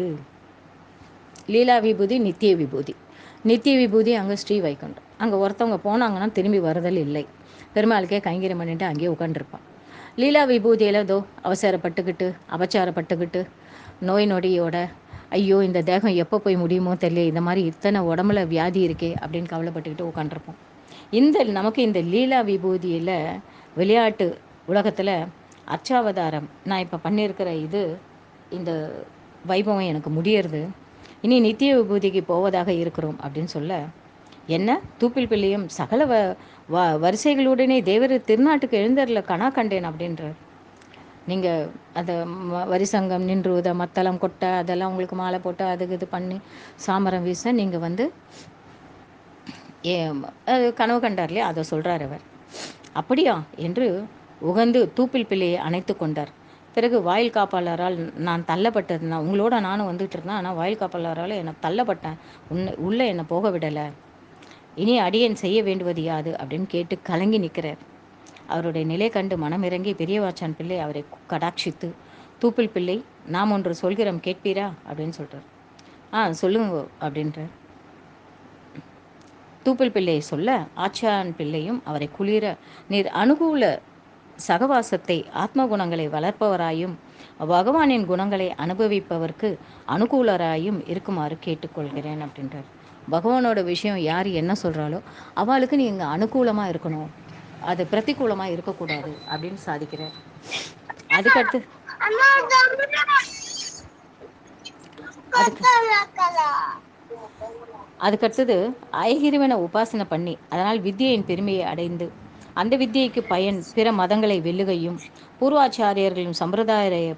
லீலா விபூதி நித்திய விபூதி. நித்திய விபூதி அங்கே ஸ்ரீ வைகுண்டம். அங்கே ஒருத்தவங்க போனாங்கன்னா திரும்பி வருதல் இல்லை. பெருமாளுக்கே கைங்கரியம் பண்ணிட்டு அங்கேயே உட்காந்துருப்பான். லீலா விபூதியில் ஏதோ அவசரப்பட்டுக்கிட்டு அபச்சாரப்பட்டுக்கிட்டு நோய் நொடியோட ஐயோ இந்த தேகம் எப்போ போய் முடியுமோ தெரியல, இந்த மாதிரி இத்தனை உடம்புல வியாதி இருக்கே அப்படின்னு கவலைப்பட்டுக்கிட்டு உட்காந்துருப்போம். நமக்கு இந்த லீலா விபூதியில் விளையாட்டு உலகத்தில் அர்ச்சாவதாரம் நான் இப்போ பண்ணியிருக்கிற இந்த வைபவம் எனக்கு முடியறது, இனி நித்திய விபூதிக்கு போவதாக இருக்கிறோம் அப்படின்னு சொல்ல, என்ன தூப்பில் பிள்ளையும் சகல வரிசைகளுடனே தேவர் திருநாட்டுக்கு எழுந்தரில் கணா கண்டேன் அப்படின்றார். நீங்கள் அதை வரிசங்கம் நின்றுவதை மத்தளம் கொட்டை அதெல்லாம் உங்களுக்கு மாலை போட்டு அதுக்கு இது பண்ணி சாமரம் வீச நீங்கள் அது கனவு கண்டார் இல்லையா, அதை சொல்கிறார் அவர். அப்படியா என்று உகந்து தூப்பில் பிள்ளையை அணைத்து கொண்டார். பிறகு வாயில் காப்பாளரால் நான் தள்ளப்பட்டது, நான் உங்களோட நானும் வந்துட்டு இருந்தேன், ஆனால் வாயில் காப்பாளரால் என்னை தள்ளப்பட்டேன், உள்ளே என்னை போக விடலை, இனி அடியேன் செய்ய வேண்டுவது யாது அப்படின்னு கேட்டு கலங்கி நிற்கிறார். அவருடைய நிலை கண்டு மனமிறங்கி பெரியவாச்சான் பிள்ளை அவரை கடாட்சித்து, தூப்பில் பிள்ளை நாம் ஒன்று சொல்கிறோம் கேட்பீரா அப்படின்னு சொல்கிறார். சொல்லுங்க அப்படின்றார். தூப்பில் பிள்ளையை சொல்ல ஆச்சான் பிள்ளையும் அவரை குளிர, நீர் அனுகூல சகவாசத்தை ஆத்ம குணங்களை வளர்ப்பவராயும் பகவானின் குணங்களை அனுபவிப்பவர்க்கு அனுகூலராயும் இருக்குமாறு கேட்டுக்கொள்கிறேன் அப்படின்றார். பகவானோட விஷயம் யார் என்ன சொல்கிறாலோ அவளுக்கு நீங்கள் அனுகூலமாக இருக்கணும், அது பிரதிகூலமாக இருக்கக்கூடாது அப்படின்னு சாதிக்கிறார். அதுக்கடுத்து அதுக்கடுத்தது ஐகிரிவனை உபாசனை பண்ணி அதனால் வித்தியின் பெருமையை அடைந்து அந்த வித்தியைக்கு பயன் பிற மதங்களை வெல்லுகையும் பூர்வாச்சாரியர்களின் சம்பிரதாய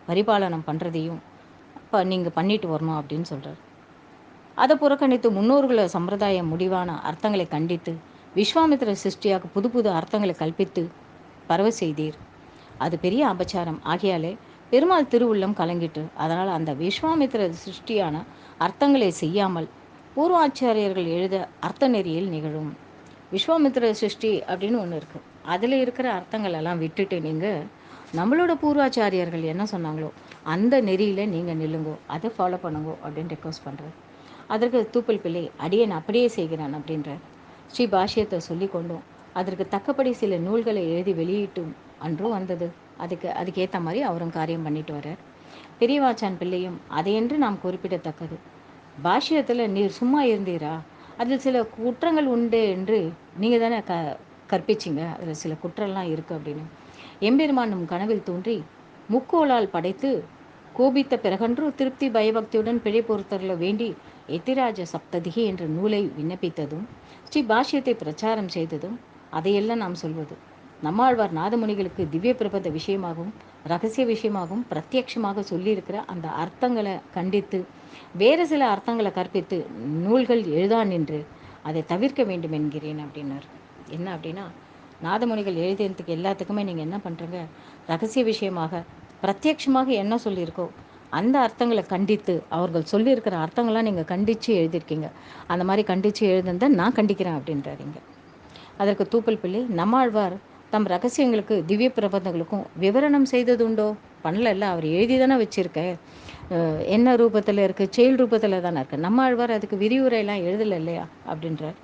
பரிபாலனம் பண்ணுறதையும் நீங்கள் பண்ணிட்டு வரணும் அப்படின்னு சொல்கிறார். அதை புறக்கணித்து முன்னோர்கள சம்பிரதாய முடிவான அர்த்தங்களை கண்டித்து விஸ்வாமித்திர சிருஷ்டியாக புது புது அர்த்தங்களை கல்பித்து பரவ செய்தீர். அது பெரிய அபச்சாரம் ஆகியாலே பெருமாள் திருவுள்ளம் கலங்கிட்டு, அதனால் அந்த விஸ்வாமித்திர சிருஷ்டியான அர்த்தங்களை செய்யாமல் பூர்வாச்சாரியர்கள் எழுத அர்த்த நெறியில் நிகழும். விஸ்வாமித்திர சிருஷ்டி அப்படின்னு ஒன்று இருக்குது, அதில் இருக்கிற அர்த்தங்கள் எல்லாம் விட்டுட்டு நீங்கள் நம்மளோட பூர்வாச்சாரியர்கள் என்ன சொன்னாங்களோ அந்த நெறியில் நீங்கள் நில்லுங்கோ, அதை ஃபாலோ பண்ணுங்கோ அப்படின்னு ரெக்வஸ்ட் பண்ணுறேன். அதற்கு தூப்பல் பிள்ளை அடியேன் அப்படியே செய்கிறான் அப்படின்ற ஸ்ரீ பாஷ்யத்தை சொல்லி கொண்டும் அதற்கு தக்கபடி சில நூல்களை எழுதி வெளியிட்டும் அன்றும் வந்தது. அதுக்கேற்ற மாதிரி அவரும் காரியம் பண்ணிட்டு வர்றார். பெரியவாச்சான் பிள்ளையும் அதையென்று நாம் குறிப்பிடத்தக்கது. பாஷ்யத்தில் நீர் சும்மா இருந்தீரா, அதில் சில குற்றங்கள் உண்டு என்று நீங்கள் தானே கற்பிச்சிங்க, அதில் சில குற்றம்லாம் இருக்குது அப்படின்னு. எம்பெருமான் நம் கனவில் தோன்றி முக்கோளால் படைத்து கோபித்த பிறகன்று திருப்தி பயபக்தியுடன் பிழை பொறுத்தருள வேண்டி எத்திராஜ சப்ததிகி என்ற நூலை விண்ணப்பித்ததும் ஸ்ரீ பாஷ்யத்தை பிரச்சாரம் செய்ததும் அதையெல்லாம் நாம் சொல்வது. நம்மாழ்வார் நாதமுனிகளுக்கு திவ்ய பிரபந்த விஷயமாகவும் ரகசிய விஷயமாகவும் பிரத்யட்சமாக சொல்லியிருக்கிற அந்த அர்த்தங்களை கண்டித்து வேறு சில அர்த்தங்களை கற்பித்து நூல்கள் எழுதா நின்று அதை தவிர்க்க வேண்டும் என்கிறேன் அப்படின்னார். என்ன அப்படின்னா, நாதமுனிகள் எழுதியதுக்கு எல்லாத்துக்குமே நீங்கள் என்ன பண்ணுறங்க, ரகசிய விஷயமாக பிரத்யட்சமாக என்ன சொல்லியிருக்கோ அந்த அர்த்தங்களை கண்டித்து, அவர்கள் சொல்லியிருக்கிற அர்த்தங்கள்லாம் நீங்கள் கண்டித்து எழுதியிருக்கீங்க. அந்த மாதிரி கண்டித்து எழுதுனதை நான் கண்டிக்கிறேன் அப்படின்றாருங்க. அதற்கு தூப்பல் பிள்ளை, நம்மாழ்வார் தம் ரகசியங்களுக்கு திவ்ய பிரபந்தங்களுக்கும் விவரணம் செய்தது உண்டோ? பண்ணல, அவர் எழுதி தானே வச்சிருக்க. என்ன ரூபத்தில் இருக்குது, செயல் ரூபத்தில் தானே இருக்குது. நம்மாழ்வார் அதுக்கு விரிவுரையெல்லாம் எழுதலை இல்லையா அப்படின்றார்.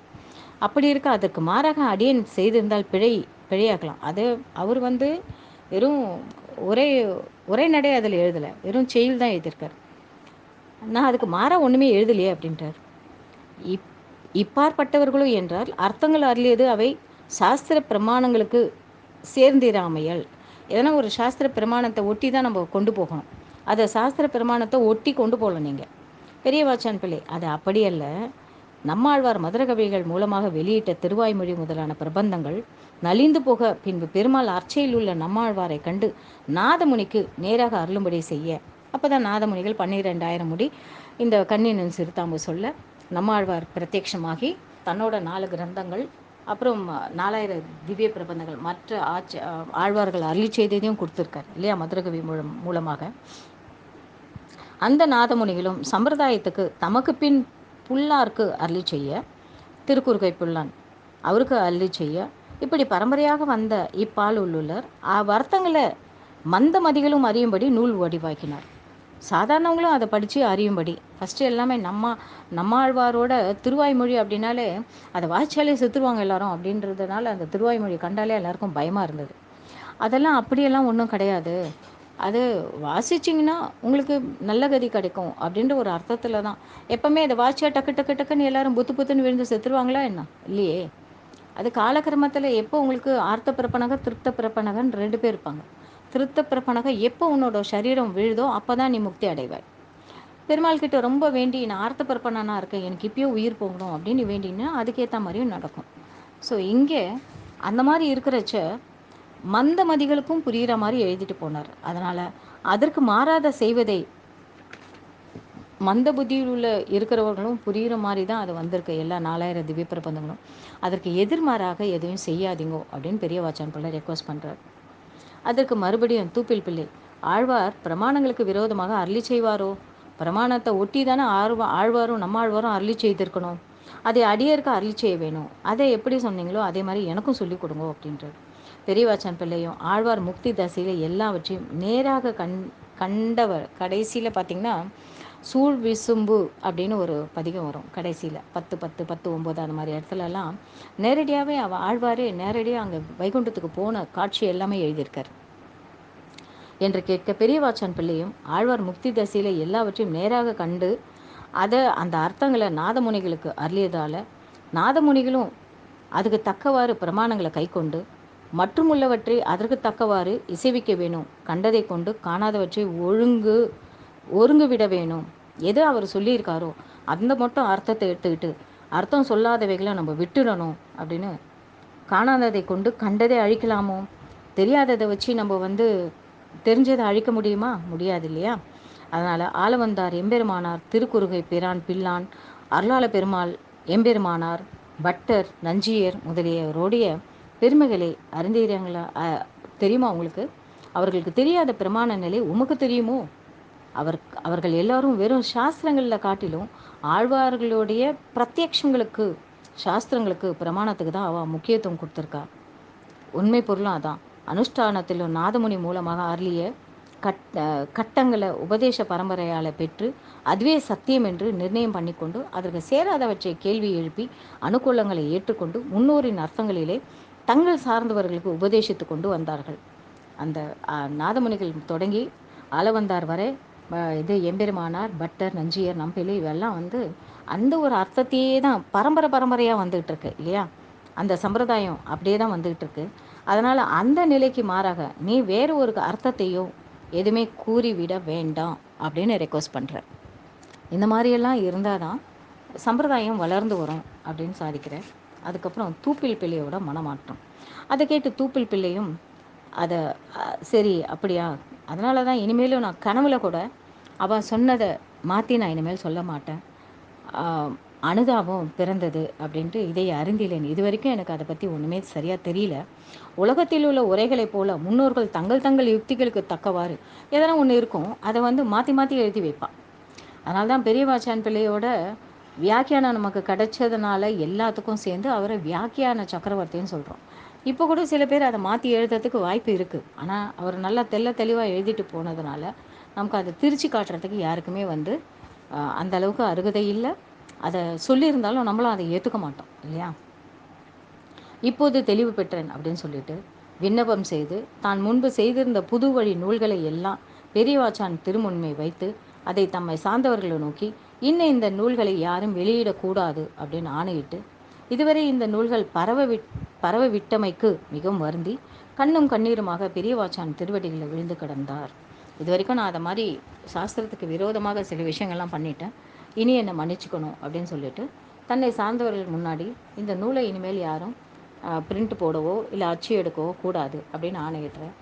அப்படி இருக்க அதற்கு மாறாக அடியேன் செய்திருந்தால் பிழையாக்கலாம். அது அவர் வந்து வெறும் ஒரே உரைநடை அதில் எழுதலை, வெறும் செயல் தான் எழுதியிருக்கார். நான் அதுக்கு மாறாக ஒன்றுமே எழுதலையே அப்படின்றார். இப் இப்பாற்பட்டவர்களும் என்றால் அர்த்தங்கள் அருளியது அவை சாஸ்திர பிரமாணங்களுக்கு சேர்ந்திராமையல். எதனா ஒரு சாஸ்திர பிரமாணத்தை ஒட்டி தான் நம்ம கொண்டு போகணும். அதை சாஸ்திர பிரமாணத்தை ஒட்டி கொண்டு போகலாம். நீங்கள் பெரியவாச்சான் பிள்ளை, அது அப்படியல்ல. நம்மாழ்வார் மதுரகவிகள் மூலமாக வெளியிட்ட திருவாய்மொழி முதலான பிரபந்தங்கள் நலிந்து போக பின்பு பெருமாள் அர்ச்சையில் உள்ள நம்மாழ்வாரை கண்டு நாதமுனிக்கு நேராக அருளும்படி செய்ய, அப்போ தான் நாதமுனிகள் 12,000 முடி இந்த கண்ணியன் சிறுத்தாம்பு சொல்ல நம்மாழ்வார் பிரத்யட்சமாகி தன்னோட 4 கிரந்தங்கள், அப்புறம் 4000 திவ்ய பிரபந்தங்கள், மற்ற ஆழ்வார்கள் அருளி செய்ததையும் கொடுத்துருக்கார் இல்லையா, மதுரகவி மூலமாக. அந்த நாதமுனிகளும் சம்பிரதாயத்துக்கு தமக்கு பின் புல்லார்க்கு அருளி செய்ய, திருக்குறுகை புல்லான் அவருக்கு அருளி செய்ய, இப்படி பரம்பரையாக வந்த இப்பால் உள்ளுள்ளர் வருத்தங்களை மந்த மதிகளும் அறியும்படி நூல் வடிவாக்கினார். சாதாரணவங்களும் அதை படித்து அறியும்படி. ஃபஸ்ட்டு எல்லாமே நம்மாழ்வாரோட திருவாய்மொழி அப்படின்னாலே அதை வாய்ச்சாலே செத்துருவாங்க எல்லாரும் அப்படின்றதுனால அந்த திருவாய்மொழி கண்டாலே எல்லாருக்கும் பயமாக இருந்தது. அதெல்லாம் அப்படியெல்லாம் ஒன்றும் கிடையாது. அது வாசிச்சிங்கன்னா உங்களுக்கு நல்ல கதி கிடைக்கும் அப்படின்ற ஒரு அர்த்தத்தில் தான். எப்போவுமே அதை வாசிச்சா டக்கு டக்கு டக்குன்னு எல்லாரும் புத்து புத்துன்னு விழுந்து செத்துருவாங்களா என்ன? இல்லையே. அது காலக்கிரமத்தில் எப்போ உங்களுக்கு ஆர்த்த பிறப்பனக திருப்த பிறப்பனகன் 2 பேர் இருப்பாங்க. திருத்த பிறப்பனக எப்போ உன்னோட சரீரம் விழுதோ அப்போ தான் நீ முக்தி அடைவாய். பெருமாள் கிட்ட ரொம்ப வேண்டி நான் ஆர்த்த பிறப்பனாக இருக்கேன், எனக்கு இப்பயோ உயிர் போகணும் அப்படின்னு வேண்டினா அதுக்கேற்ற மாதிரியும் நடக்கும். ஸோ இங்கே அந்த மாதிரி இருக்கிறச்ச மந்த மதிகளுக்கும் புரிகிற மாதிரி எழுதிட்டு போனார். அதனால் அதற்கு மாறாத செய்வதை மந்த புத்தியில் உள்ள இருக்கிறவர்களும் புரிகிற மாதிரி தான் அது வந்திருக்கு. எல்லா 4000 திவ்ய பிரபந்தங்களும் அதற்கு எதிர்மாறாக எதுவும் செய்யாதீங்கோ அப்படின்னு பெரியவாச்சான் பிள்ளை ரெக்வஸ்ட் பண்ணுறார். அதற்கு மறுபடியும் தூப்பில் பிள்ளை, ஆழ்வார் பிரமாணங்களுக்கு விரோதமாக அருளி செய்வாரோ? பிரமாணத்தை ஒட்டி தானே ஆழ்வாரும் நம்மாழ்வாரும் அருளி செய்திருக்கணும். அதை அடியருக்கு அருளி செய்ய வேணும். அதை எப்படி சொன்னீங்களோ அதே மாதிரி எனக்கும் சொல்லிக் கொடுங்க அப்படின்றார். பெரியவாச்சான் பிள்ளையும் ஆழ்வார் முக்தி தசையில் எல்லாவற்றையும் நேராக கண்டவர். கடைசியில் பார்த்திங்கன்னா சூழ் விசும்பு அப்படின்னு ஒரு பதிகம் வரும் கடைசியில் 10, 10, 10, 9 அந்த மாதிரி இடத்துலலாம் நேரடியாகவே ஆழ்வாரே நேரடியாக அங்கே வைகுண்டத்துக்கு போன காட்சி எல்லாமே எழுதியிருக்கார் என்று கேட்க, பெரியவாச்சான் பிள்ளையும் ஆழ்வார் முக்தி தசையில் எல்லாவற்றையும் நேராக கண்டு அதை அந்த அர்த்தங்களை நாதமுனிகளுக்கு அருளியதால் நாதமுனிகளும் அதுக்கு தக்கவாறு பிரமாணங்களை கை கொண்டு மற்றும் உள்ளவற்றை அதற்கு தக்கவாறு இசைவிக்க வேணும். கண்டதை கொண்டு காணாதவற்றை ஒருங்கு விட வேணும். எது அவர் சொல்லியிருக்காரோ அந்த மட்டும் அர்த்தத்தை எடுத்துக்கிட்டு அர்த்தம் சொல்லாதவைகளை நம்ம விட்டுடணும் அப்படின்னு. காணாததை கொண்டு கண்டதை அழிக்கலாமோ? தெரியாததை வச்சு நம்ம தெரிஞ்சதை அழிக்க முடியுமா? முடியாது இல்லையா? அதனால் ஆளவந்தார் எம்பெருமானார், திருக்குறுகை பிரான் பிள்ளான், அருளாள பெருமாள் எம்பெருமானார், பட்டர், நஞ்சியர் முதலியோருடைய பெருமைகளை அறிந்தீர்களா? தெரியுமா உங்களுக்கு? அவர்களுக்கு தெரியாத பிரமாண நிலை உமக்கு தெரியுமோ? அவர்கள் எல்லாரும் வெறும் சாஸ்திரங்களில் காட்டிலும் ஆழ்வார்களுடைய பிரத்யக்ஷங்களுக்கு, சாஸ்திரங்களுக்கு, பிரமாணத்துக்கு தான் அவள் முக்கியத்துவம் கொடுத்துருக்கா. உண்மை பொருளும் அதான். அனுஷ்டானத்திலும் நாதமுனி மூலமாக அருளிய கட்டங்களை உபதேச பரம்பரையால் பெற்று அதுவே சத்தியம் என்று நிர்ணயம் பண்ணிக்கொண்டு அதற்கு சேராதவற்றை கேள்வி எழுப்பி அனுகூலங்களை ஏற்றுக்கொண்டு முன்னோரின் அர்த்தங்களிலே தங்கள் சார்ந்தவர்களுக்கு உபதேசித்து கொண்டு வந்தார்கள். அந்த நாதமுனிகள் தொடங்கி ஆளவந்தார் வரை இது எம்பெருமானார், பட்டர், நஞ்சியர், நம்பிள்ளை இவெல்லாம் அந்த ஒரு அர்த்தத்தையே தான் பரம்பரையாக வந்துகிட்டு இருக்கு இல்லையா? அந்த சம்பிரதாயம் அப்படியே தான் வந்துகிட்டு இருக்கு. அதனால் அந்த நிலைக்கு மாறாக நீ வேறு ஒரு அர்த்தத்தையோ எதுவுமே கூறிவிட வேண்டாம் அப்படின்னு ரெக்வஸ்ட் பண்ணுறேன். இந்த மாதிரியெல்லாம் இருந்தால் தான் சம்பிரதாயம் வளர்ந்து வரும் அப்படின்னு சாதிக்கிறேன். அதுக்கப்புறம் தூப்பில் பிள்ளையோட மனமாற்றம். அதை கேட்டு தூப்பில் பிள்ளையும் அதை சரி அப்படியா, அதனால தான் இனிமேலும் நான் கனவுல கூட அவள் சொன்னதை மாற்றி நான் இனிமேல் சொல்ல மாட்டேன். அனுதாபம் பிறந்தது அப்படின்ட்டு இதை அறிந்திலேன். இது வரைக்கும் எனக்கு அதை பற்றி ஒன்றுமே சரியாக தெரியல. உலகத்தில் உள்ள உரைகளைப் போல முன்னோர்கள் தங்கள் தங்கள் யுக்திகளுக்கு தக்கவாறு எதனா ஒன்று இருக்கும், அதை வந்து மாற்றி மாற்றி எழுதி வைப்பான். அதனால தான் பெரியவாச்சான் பிள்ளையோட வியாக்கியானம் நமக்கு கிடைச்சதுனால எல்லாத்துக்கும் சேர்ந்து அவரை வியாக்கியான சக்கரவர்த்தின்னு சொல்கிறோம். இப்போ கூட சில பேர் அதை மாற்றி எழுதுறதுக்கு வாய்ப்பு இருக்குது. ஆனால் அவர் நல்லா தெளிவாக எழுதிட்டு போனதுனால நமக்கு அதை திரிச்சு காட்டுறதுக்கு யாருக்குமே வந்து அந்த அளவுக்கு அருகதை இல்லை. அதை சொல்லியிருந்தாலும் நம்மளும் அதை ஏற்றுக்க மாட்டோம் இல்லையா? இப்போது தெளிவு பெற்றேன் அப்படின்னு சொல்லிட்டு விண்ணப்பம் செய்து தான் முன்பு செய்திருந்த புது வழி நூல்களை எல்லாம் பெரியவாச்சான் திருமுன்மை வைத்து அதை தம்மை சார்ந்தவர்களை நோக்கி இந்த நூல்களை யாரும் வெளியிடக்கூடாது அப்படின்னு ஆணையிட்டு இதுவரை இந்த நூல்கள் பரவ விட்டமைக்கு மிகவும் வருந்தி கண்ணும் கண்ணீருமாக பெரியவாச்சான் திருவடிகளை விழுந்து கிடந்தார். இது வரைக்கும் நான் அதை மாதிரி சாஸ்திரத்துக்கு விரோதமாக சில விஷயங்கள்லாம் பண்ணிட்டேன், இனி என்னை மன்னிச்சுக்கணும் அப்படின்னு சொல்லிட்டு தன்னை சார்ந்தவர்கள் முன்னாடி இந்த நூலை இனிமேல் யாரும் பிரிண்ட் போடவோ இல்லை அச்சு எடுக்கவோ கூடாது அப்படின்னு ஆணையிடுறேன்.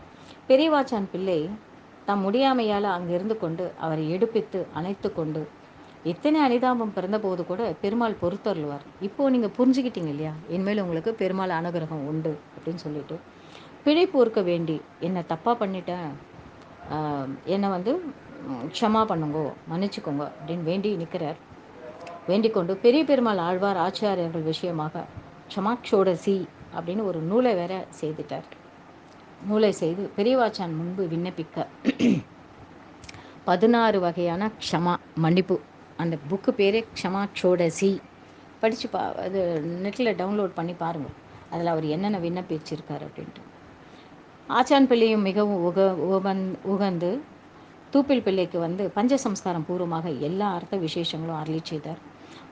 பெரியவாச்சான் பிள்ளை தம் முடியாமையால் அங்கே இருந்து கொண்டு அவரை எடுப்பித்து அணைத்து கொண்டு எத்தனை அனிதாபம் பிறந்தபோது கூட பெருமாள் பொறுத்தருள்வார். இப்போது நீங்கள் புரிஞ்சுக்கிட்டீங்க இல்லையா, இனிமேல் உங்களுக்கு பெருமாள் அனுகிரகம் உண்டு அப்படின்னு சொல்லிட்டு பிழை பொறுக்க வேண்டி என்னை தப்பாக பண்ணிட்டேன், என்னை வந்து க்ஷமா பண்ணுங்கோ, மன்னிச்சுக்கோங்க அப்படின்னு வேண்டி நிற்கிறார். வேண்டிக் கொண்டு பெரிய பெருமாள் ஆழ்வார் ஆச்சாரியர்கள் விஷயமாக க்ஷமாக்ஷோடசி அப்படின்னு ஒரு நூலை வேற செய்துட்டார். நூலை செய்து பெரியவாச்சான் முன்பு விண்ணப்பிக்க 16 வகையான க்ஷமா மன்னிப்பு, அந்த புக்கு பேரே க்ஷமாக்ஷோடசி. படித்து அது நெட்டில் டவுன்லோட் பண்ணி பாருங்கள், அதில் அவர் என்னென்ன விண்ணப்பிச்சிருக்கார் அப்படின்ட்டு. ஆச்சான் பிள்ளையும் மிகவும் உகந்து தூப்பில் பிள்ளைக்கு வந்து பஞ்சசம்ஸ்காரம் பூர்வமாக எல்லா அர்த்த விசேஷங்களும் அருளி செய்தார்.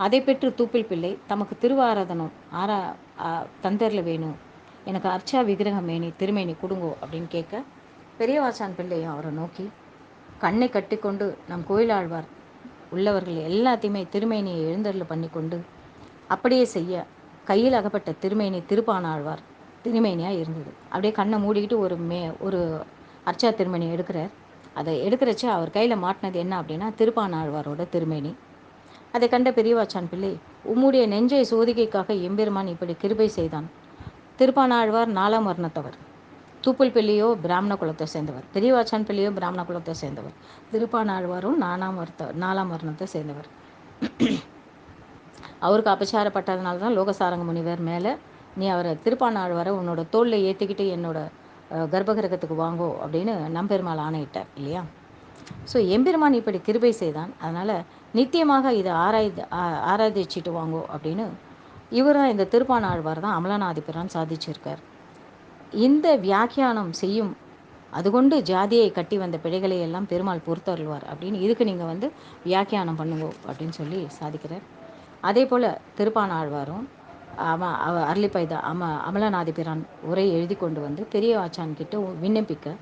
அதை பெற்று தூப்பில் பிள்ளை தமக்கு திருவாராதனம் தந்தரில் வேணும், எனக்கு அர்ச்சா விக்கிரகம் மேனி திருமேனி கொடுங்கோ அப்படின்னு கேட்க பெரியவாச்சான் பிள்ளையும் அவரை நோக்கி கண்ணை கட்டிக்கொண்டு நம் கோயிலாழ்வார் உள்ளவர்கள் எல்லாத்தையுமே திருமேனியை எழுந்தருள் பண்ணி கொண்டு அப்படியே செய்ய கையில் அகப்பட்ட திருமேனி திருப்பானாழ்வார் திருமேனியாக இருந்தது. அப்படியே கண்ணை மூடிக்கிட்டு ஒரு அர்ச்சா திருமேனி எடுக்கிறார். அதை எடுக்கிறச்ச அவர் கையில் மாட்டினது என்ன அப்படின்னா திருப்பானாழ்வாரோட திருமேனி. அதை கண்ட பெரியவாச்சான் பிள்ளை உம்முடைய நெஞ்சை சோதிகைக்காக எம்பெருமான் இப்படி கிருபை செய்தான். திருப்பானாழ்வார் 4ஆம் வர்ணத்தவர், தூப்புல் பிள்ளையோ பிராமண குலத்தை சேர்ந்தவர், பெரியவாச்சான் பிள்ளையோ பிராமண குலத்தை சேர்ந்தவர், திருப்பானாழ்வாரும் 4ஆம் வர்ணத்தை சேர்ந்தவர். அவருக்கு அபச்சாரப்பட்டதுனால தான் லோகசாரங்க முனிவர் மேலே நீ அவரை திருப்பானாழ்வாரை உன்னோட தோளில் ஏற்றிக்கிட்டு என்னோட கர்ப்பகிரகத்துக்கு வாங்கோ அப்படின்னு நம்பெருமாள் ஆணையிட்டார் இல்லையா? ஸோ எம்பெருமான் இப்படி கிருபை செய்தான், அதனால் நித்தியமாக இதை ஆராய்ச்சிட்டு வாங்கோ அப்படின்னு இவராக இந்த திருப்பானாழ்வார் தான் அமலநாதிபிரான் சாதிச்சிருக்கார். இந்த வியாக்கியானம் செய்யும் அதுகொண்டு ஜாதியை கட்டி வந்த பிழைகளை எல்லாம் பெருமாள் பொறுத்தருள்வார் அப்படின்னு இதுக்கு நீங்கள் வந்து வியாக்கியானம் பண்ணுங்கோ அப்படின்னு சொல்லி சாதிக்கிறார். அதே போல் திருப்பானாழ்வாரும் அருளிப்பைத அமலநாதிபிரான் உரை எழுதி கொண்டு வந்து பெரிய ஆச்சான் கிட்ட விண்ணப்பிக்க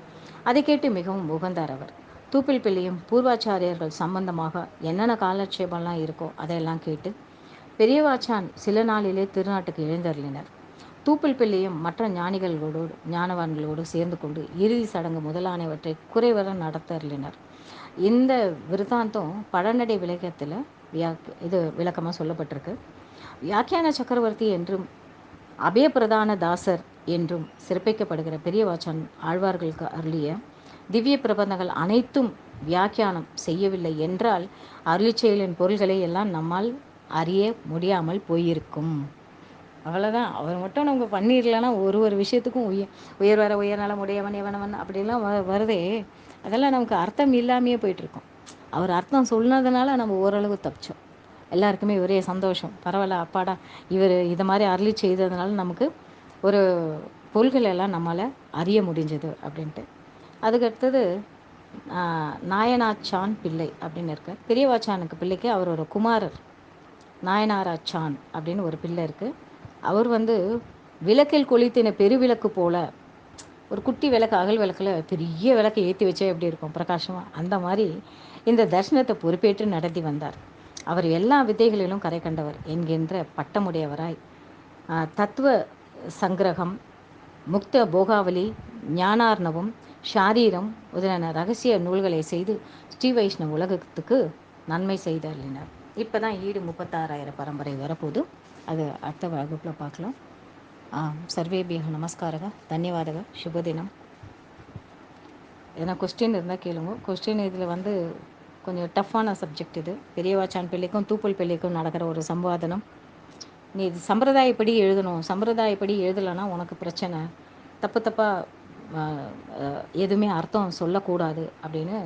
அதை கேட்டு மிகவும் உகந்தார் அவர். தூப்பில் பிள்ளையும் பூர்வாச்சாரியர்கள் சம்பந்தமாக என்னென்ன காலட்சேபம்லாம் இருக்கோ அதையெல்லாம் கேட்டு பெரியவாச்சான் சில நாளிலே திருநாட்டுக்கு எழுந்தருளினர். தூப்பில் பிள்ளையும் மற்ற ஞானவான்களோடு சேர்ந்து கொண்டு இறுதி சடங்கு முதலானவற்றை குறைவர நடத்தருளினர். இந்த விருத்தாந்தம் பழநடை விளக்கத்தில் இது விளக்கமாக சொல்லப்பட்டிருக்கு. வியாக்கியான சக்கரவர்த்தி என்றும் அபயப்பிரதான தாசர் என்றும் சிறப்பிக்கப்படுகிற பெரியவாச்சான் ஆழ்வார்களுக்கு அருளிய திவ்ய பிரபந்தங்கள் அனைத்தும் வியாக்கியானம் செய்யவில்லை என்றால் அருளி செயலின் பொருள்களை எல்லாம் நம்மால் அறிய முடியாமல் போயிருக்கும். அவ்வளோதான். அவர் மட்டும் நமக்கு பண்ணிடலன்னா ஒரு விஷயத்துக்கும் உயர் வர உயர்நலம் உடையவன் எவனவன் அப்படிலாம் வருதே, அதெல்லாம் நமக்கு அர்த்தம் இல்லாமையே போயிட்டுருக்கோம். அவர் அர்த்தம் சொன்னதுனால நம்ம ஓரளவு தப்பிச்சோம். எல்லாருக்குமே ஒரே சந்தோஷம், பரவாயில்ல அப்பாடா இவர் இதை மாதிரி அருளி செய்ததுனால நமக்கு ஒரு பொருள்கள் எல்லாம் நம்மளால் அறிய முடிஞ்சது அப்படின்ட்டு. அதுக்கடுத்தது நாயனாச்சான் பிள்ளை அப்படின்னு இருக்கார். பெரியவாச்சானுக்கு பிள்ளைக்கு அவர் ஒரு குமாரர் நாயனாராச்சான் அப்படின்னு ஒரு பிள்ளை இருக்குது. அவர் வந்து விளக்கில் கொளுத்தின பெருவிளக்கு போல் ஒரு குட்டி விளக்கு அகல் விளக்கில் பெரிய விளக்கை ஏற்றி வச்சே எப்படி இருக்கும் பிரகாசமாக, அந்த மாதிரி இந்த தர்சனத்தை பொறுப்பேற்று நடத்தி வந்தார். அவர் எல்லா வித்தைகளிலும் கரை கண்டவர் என்கின்ற பட்டமுடையவராய் தத்துவ சங்கிரகம், முக்த போகாவலி, ஞானார்ணவம், ஷாரீரம் முதலான ரகசிய நூல்களை செய்து ஸ்ரீ வைஷ்ணவ உலகத்துக்கு நன்மை செய்தருளினார். இப்போ தான் ஈடு 36,000 பரம்பரை வரப்போகுது. அது அடுத்த வகுப்பில் பார்க்கலாம். சர்வேபியக நமஸ்காரக, தன்யவாதக, சுபதினம். எதனா கொஸ்டின் இருந்தால் கேளுங்க. கொஸ்டின் இதில் வந்து கொஞ்சம் டஃப்பான சப்ஜெக்ட் இது. பெரியவாச்சான் பிள்ளைக்கும் தூப்பல் பிள்ளைக்கும் நடக்கிற ஒரு சம்வாதனம். நீ இது சம்பிரதாயப்படி எழுதணும், சம்பிரதாயப்படி எழுதலைன்னா உனக்கு பிரச்சனை, தப்பு தப்பாக எதுவுமே அர்த்தம் சொல்லக்கூடாது அப்படின்னு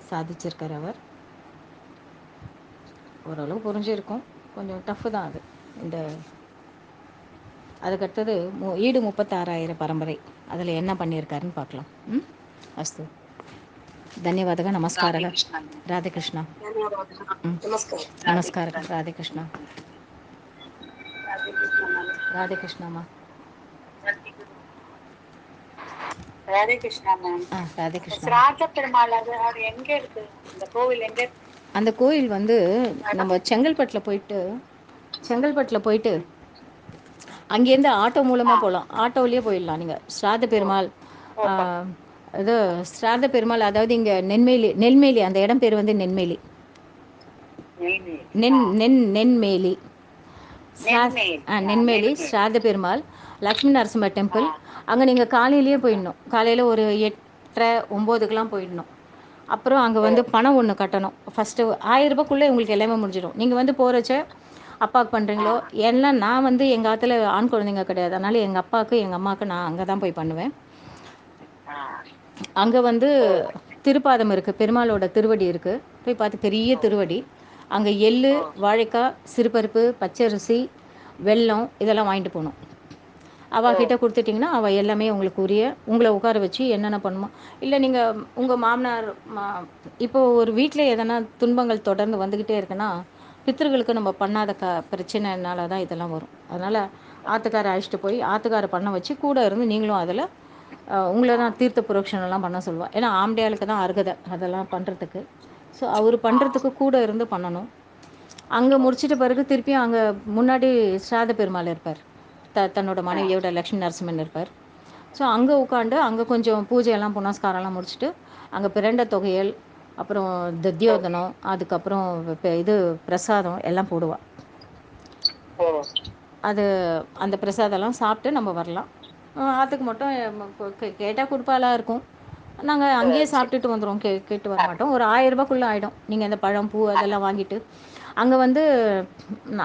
சாதிச்சிருக்கார் அவர். ஓரளவு புரிஞ்சிருக்கும், கொஞ்சம் டஃப்பு தான் அது. இந்த அதுக்கடுத்தது ஈடு 36,000 பரம்பரை, அதில் என்ன பண்ணியிருக்காருன்னு பார்க்கலாம். அஸ்து. ಧನ್ಯವಾದಗ ನಮಸ್ಕಾರಗ. ರಾಧೆ ಕೃಷ್ಣ. ನಮಸ್ಕಾರ. ರಾಧೆ ಕೃಷ್ಣ. ராதே கிருஷ்ணாம்மா. ராதே கிருஷ்ணா மேம். ராதே கிருஷ்ணா. ராஜ பெருமாள் அது எங்க இருக்கு அந்த கோவில்? எங்க? அந்த கோயில் வந்து நம்ம செங்கல்பட்டில் போயிட்டு அங்கேருந்து ஆட்டோ மூலமாக போகலாம். ஆட்டோவிலேயே போயிடலாம் நீங்கள். ஸ்ராத பெருமாள் இது ஸ்ராத பெருமாள், அதாவது இங்கே நெல்மேலி, அந்த இடம் பேர் வந்து நென்மேலி. நென்மேலி நென்மேலி ஸ்ராத பெருமாள் லக்ஷ்மி நரசிம்ம டெம்பிள். அங்கே நீங்கள் காலையிலேயே போயிடணும். காலையில் ஒரு 8:30-9 போயிடணும். அப்புறம் அங்கே வந்து பணம் ஒன்று கட்டணும். ஃபஸ்ட்டு 1000 ரூபாய்க்குள்ளே உங்களுக்கு எல்லாமே முடிஞ்சிடும். நீங்கள் வந்து போகிறச்ச அப்பாவுக்கு பண்ணுறீங்களோ, ஏன்னா நான் வந்து எங்கள் ஆற்றுல ஆண் குழந்தைங்க கிடையாது, அதனால் எங்கள் அப்பாவுக்கு எங்கள் அம்மாவுக்கு நான் அங்கே தான் போய் பண்ணுவேன். அங்கே வந்து திருப்பாதம் இருக்குது, பெருமாளோட திருவடி இருக்குது. போய் பார்த்து பெரிய திருவடி. அங்கே எள்ளு, வாழைக்காய், சிறுபருப்பு, பச்சரிசி, வெல்லம் இதெல்லாம் வாங்கிட்டு போகணும். அவகிட்ட கொடுத்துட்டிங்கன்னா அவள் எல்லாமே உங்களுக்கு உங்களை உட்கார வச்சு என்னென்ன பண்ணுமோ. இல்லை நீங்கள் உங்கள் மாமனார் இப்போது ஒரு வீட்டில் எதனா துன்பங்கள் தொடர்ந்து வந்துக்கிட்டே இருக்குன்னா, பித்திருக்களுக்கு நம்ம பண்ணாத பிரச்சனைனால தான் இதெல்லாம் வரும். அதனால் ஆற்றுக்காரை அழைச்சிட்டு போய் ஆற்றுக்காரை பண்ண வச்சு கூட இருந்து நீங்களும் அதில் உங்களை தான் தீர்த்த புரோக்ஷனெல்லாம் பண்ண சொல்லுவாள். ஏன்னா ஆம்படையாளுக்கு தான் அருகதை அதெல்லாம் பண்ணுறதுக்கு. ஸோ அவர் பண்ணுறதுக்கு கூட இருந்து பண்ணணும். அங்கே முடிச்சிட்ட பிறகு திருப்பியும் அங்கே முன்னாடி ஸ்ராத பெருமாள் இருப்பார், தன்னோட மனைவியோட லக்ஷ்மி நரசிம்மன் இருப்பார். ஸோ அங்கே உட்காந்து அங்கே கொஞ்சம் பூஜையெல்லாம் புனஸ்காரம்லாம் முடிச்சுட்டு அங்கே பிரண்ட தொகையல், அப்புறம் தத்தியோதனம், அதுக்கப்புறம் இது பிரசாதம் எல்லாம் போடுவாள். அது அந்த பிரசாதம்லாம் சாப்பிட்டு நம்ம வரலாம். ஆற்றுக்கு மட்டும் கேட்டால் கொடுப்பாலாம் இருக்கும். நாங்கள் அங்கேயே சாப்பிட்டுட்டு வந்துடுவோம், கேட்டு வர மாட்டோம். ஒரு 1000 ரூபாய்க்குள்ளே ஆகிடும். நீங்கள் இந்த பழம் பூ அதெல்லாம் வாங்கிட்டு அங்கே வந்து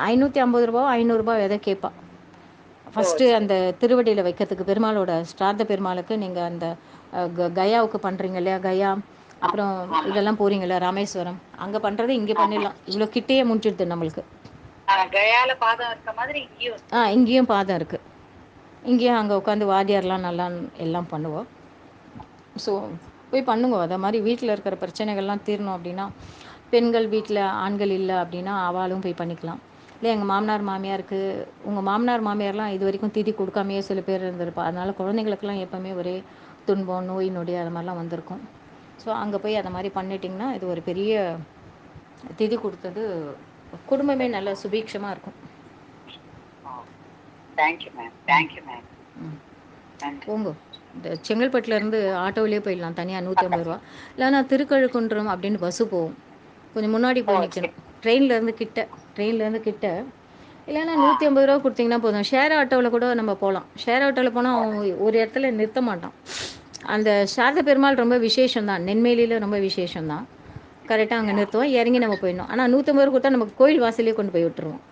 550 ரூபா 500 எதை கேட்பா. ஃபஸ்ட்டு அந்த திருவடியில் வைக்கிறதுக்கு பெருமாளோட ஸ்ராத்த பெருமாளுக்கு நீங்கள் அந்த கயாவுக்கு பண்ணுறீங்க இல்லையா, கயா அப்புறம் இதெல்லாம் போகிறீங்களா ராமேஸ்வரம், அங்கே பண்ணுறது இங்கே பண்ணிடலாம். இவ்வளோ கிட்டேயே முடிஞ்சிடுது நம்மளுக்கு. கயால பாதம் இருக்க மாதிரி இங்கேயும் பாதம் இருக்குது. இங்கேயும் அங்கே உட்காந்து வாத்தியார்லாம் நல்லா எல்லாம் பண்ணுவோம். ஸோ போய் பண்ணுங்க. அதை மாதிரி வீட்டில் இருக்கிற பிரச்சனைகள்லாம் தீரணும் அப்படின்னா, பெண்கள் வீட்டில் ஆண்கள் இல்லை அப்படின்னா அவளும் போய் பண்ணிக்கலாம். இல்லை எங்கள் மாமனார் மாமியாருக்கு, உங்கள் மாமனார் மாமியார்லாம் இது வரைக்கும் திதி கொடுக்காமையே சில பேர் இருந்திருப்பா. அதனால் குழந்தைங்களுக்கெல்லாம் எப்போவுமே ஒரே துன்பம், நோய் நொடி அது மாதிரிலாம் வந்திருக்கும். ஸோ அங்கே போய் அதை மாதிரி பண்ணிட்டிங்கன்னா இது ஒரு பெரிய திதி கொடுத்தது, குடும்பமே நல்ல சுபீட்சமாக இருக்கும். போங்க. இந்த செங்கல்பட்டுலேருந்து ஆட்டோவிலே போயிடலாம், தனியாக 150 ரூபா. இல்லைன்னா திருக்கழுக்குன்றம் அப்படின்னு பஸ்ஸு போகும், கொஞ்சம் முன்னாடி போய் நிற்கணும். ட்ரெயின்லேருந்து கிட்ட இல்லைன்னா 150 ரூபா கொடுத்தீங்கன்னா போதும். ஷேர் ஆட்டோவில் கூட நம்ம போகலாம். ஷேர் ஆட்டோவில் போனால் ஒரு இடத்துல நிறுத்த மாட்டான். அந்த சாரத பெருமாள் ரொம்ப விசேஷம் தான், நென்மேலியில் ரொம்ப விசேஷம் தான். கரெக்டாக அங்கே நிறுத்துவோம், இறங்கி நம்ம போயிடணும். ஆனால் 150 ரூபா கொடுத்தா நமக்கு கோயில் வாசலே கொண்டு போய் விட்டுருவோம்.